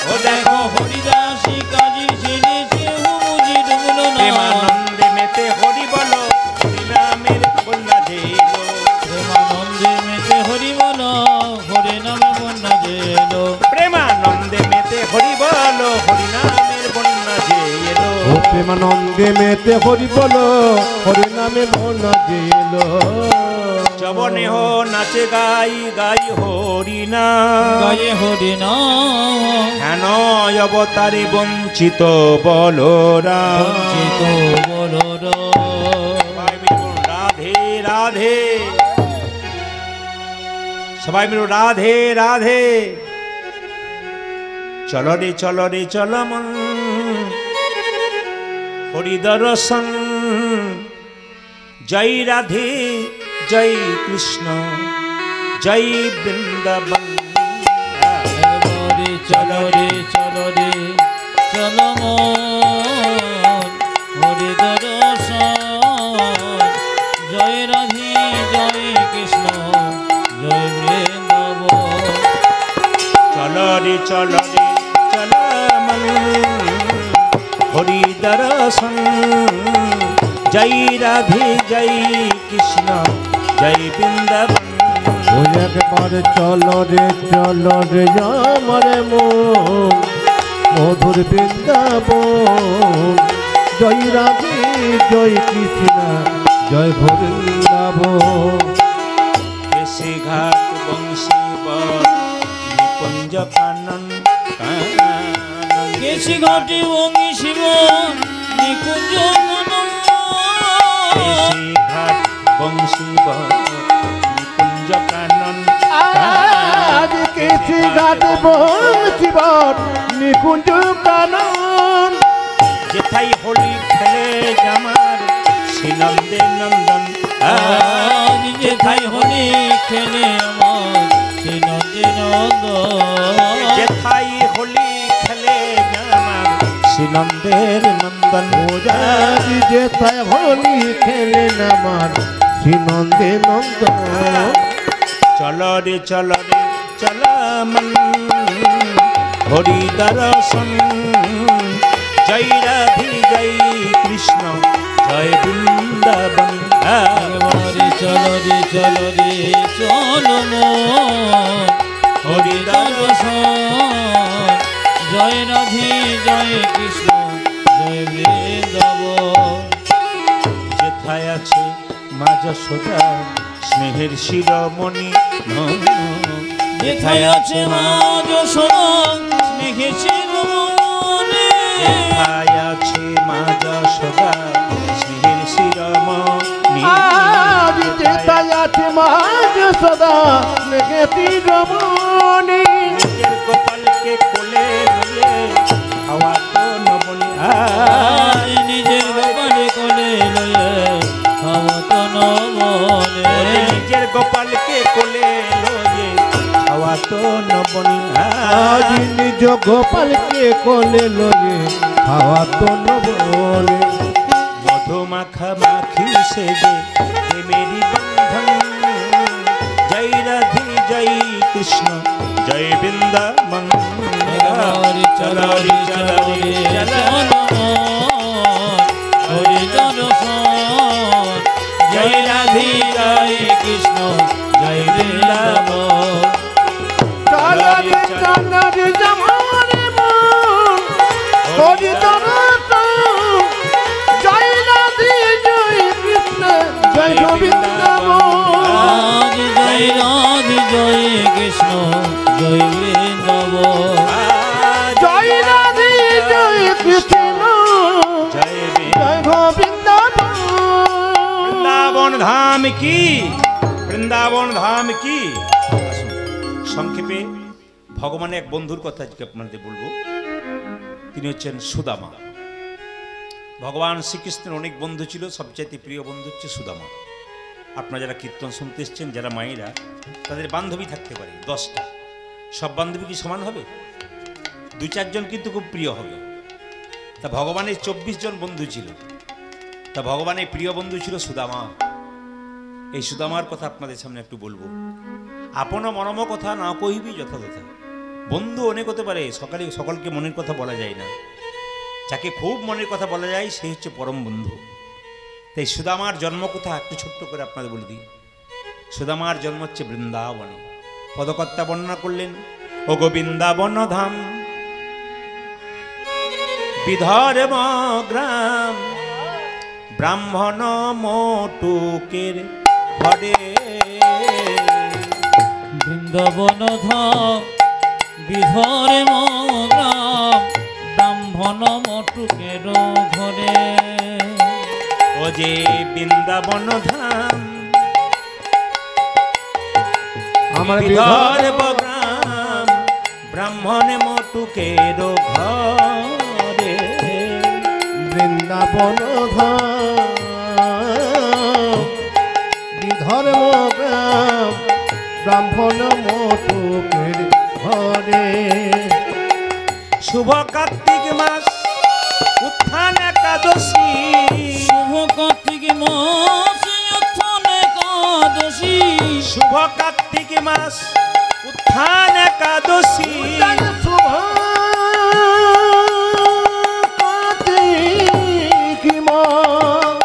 ও দেখো হরিদাস কাজী ছেলে সেও বুঝি ডুবলো না প্রেমানন্দে মেতে হরি বলো হরি নামের বন্যা যেলো প্রেমানন্দে মেতে হরি বল হরি নামে বন্যা গেলো প্রেমানন্দে মেতে হরি বলো হরি নামের বন্যা যেলো ও প্রেমানন্দে মেতে হরি বলো হরি নামে বন্যা যে এলো জবনে হো নাচে গাই গাই হরি না গায়ে হরি নাম হেন অবতারে বঞ্চিত বলরা বঞ্চিত বলর রাধে রাধে সবাই মিলো রাধে রাধে চলো রে চল মন হরি দর্শন জয় রাধে জয় কৃষ্ণ জয় বৃন্দাবন এবারে চলো রে চলো মন হরি দর্শন জয় রাধে জয় কৃষ্ণ জয় বৃন্দাবন চলো রে চল মন হরি দর্শন জয় রাধে জয় কৃষ্ণ জয় বৃন্দাবন ও একবার চলো রে আমার মন মধুর বৃন্দাবন জয় রাধে জয় কৃষ্ণ জয় বৃন্দাবন কেশে ঘাট বংশী বর নিকুঞ্জ কানন কেশি ঘাটে বঙ্গি শিব নিকুঞ্জ কেশে ঘাট বংশী বর নিকুঞ্জ কানন আজ কেশি ঘাট বংশীবর নিকুঞ্জ কানন যেথাই হোলি খেলে জামার শ্রীনন্দে নন্দন আজ যেথায় হলি খেলে আমার নন্দে নন্দ যেথাই হোলি খেলে জামার শ্রীনন্দের নন্দন আজ যেথায় হোলি খেলে আমার শ্রীনন্দে নন্দন চলো রে চল মন হরি দর্শন জয় রাধে জয় কৃষ্ণ জয় বৃন্দাবন এবারে চলো রে চলো মন হরি দর্শন জয় রাধে জয় কৃষ্ণ জয় বৃন্দাবন যেথায় আছে মা যশোদা স্নেহের শিরোমণি যেথায় আছে মা যশোদা স্নেহের শিরোমণি যেথায় আছে মা যশোদা স্নেহের শিরোমণি আজ যেথায় আছে মা যশোদা স্নেহের শিরোমণি নিজের গোপালকে কোলে লইয়ে খাওয়াতো নবনী নিজের গোপালে কোলে লয়ে খাওয়াতো নবনে নিজের গোপালকে কোলে লইয়ে খাওয়াতো নবনী আজ নিজ গোপালকে কোলে লয়ে খাওয়াতো নবনে মধুমাখা মাখি সেজে প্রেমেরি বন্ধন জয় রাধে জয় কৃষ্ণ জয় বৃন্দাবন হরি চলো রে চলো রে চলো হরি চলো জয় রাধে জয় কৃষ্ণ জয় বৃন্দাবন চলো রে চলো রে জমারে মন হরি দরতন জয় রাধে জয় কৃষ্ণ জয় গোবিন্দবন জয় রাধে জয় কৃষ্ণ জয় বৃন্দাবন জয় রাধে জয় কৃষ্ণ জয় জয় গোবিন্দবন বৃন্দাবন ধাম কি বৃন্দাবন ধাম কি আসুন, সংক্ষেপে ভগবানের এক বন্ধুর কথা আজকে আপনাদের বলবো। তিনি হচ্ছেন সুদামা। ভগবান শ্রীকৃষ্ণের অনেক বন্ধু ছিল, সবচাইতে প্রিয় বন্ধু হচ্ছে সুদামা। আপনারা যারা কীর্তন শুনতে এসছেন, যারা মায়েরা, তাদের বান্ধবী থাকতে পারে 10টা। সব বান্ধবী কি সমান হবে? 2-4 জন কিন্তু খুব প্রিয় হবে। তা ভগবানের 24 জন বন্ধু ছিল। তা ভগবানের প্রিয় বন্ধু ছিল সুদামা। এই সুদামার কথা আপনাদের সামনে একটু বলবো। আপন মনম কথা না কহিবি যথাযথা। বন্ধু অনেক হতে পারে, সকলকে মনের কথা বলা যায় না। যাকে খুব মনের কথা বলা যায় সে হচ্ছে পরম বন্ধু। তাই সুদামার জন্ম কথা একটু ছোট্ট করে আপনাদের বলে দিই। সুদামার জন্ম হচ্ছে বৃন্দাবনে। পদকর্তা বর্ণনা করলেন, ও গোবিন্দাবন ধাম বিধর্ম গ্রাম ব্রাহ্মণ মোটুকের ঘরে। বৃন্দাবন ধাম বিধরে গ্রাম ব্রাহ্মণ মটুকের ঘরে। ও যে বৃন্দাবন ধাম আমার বিধর্ম গ্রাম ব্রাহ্মণ মোটুকের ঘরে। বৃন্দাবন ধাম বিধর্ম গ্রাম ব্রাহ্মণ মোটুকের ঘরে। শুভ কার্তিক মাস উত্থান একাদশী। শুভ কার্তিক মাস উত্থান একাদশী। শুভ কার্তিক মাস উত্থান একাদশী। শুভ কার্তিক মাস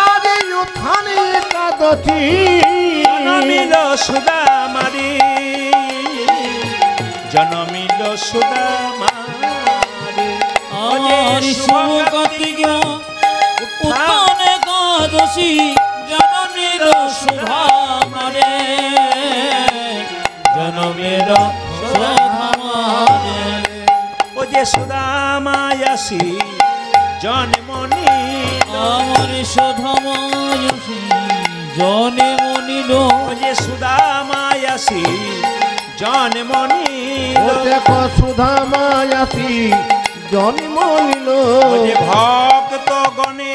আরে উত্থান একাদশী। জনমিল সুদামারে জনমিল সুদামারে। আর শুভ কার্তিক উত্থান একাদশী জনমের সুধামারে জনমের সুধামারে। ও যে সুদামায়াসী জন্মনি আমার সুধামায়সী জনে মনিল। ও যে সুদামায়াসী জন্মনি ও দেখো সুধামায়াসী জন্ম নিল। ও যে ভক্ত গণে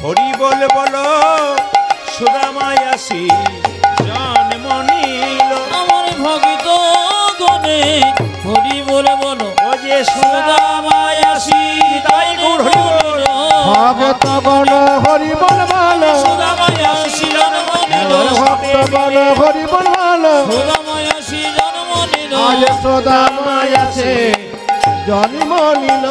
হরি বল বলো সুদামায়াসী জন্মনি আমার ভক্ত গণে হরি বলে বলো। ও যে সুদামায়াসী তাই গৌর হরি বল। ভগত গণ হরি বল বল। সুদামায়াসী জন্ম নিল। ভক্ত গণ হরি বল বল। সুদামায়াসী জন্ম নিল। আজ সুদামায়াসী জন্ম নিল।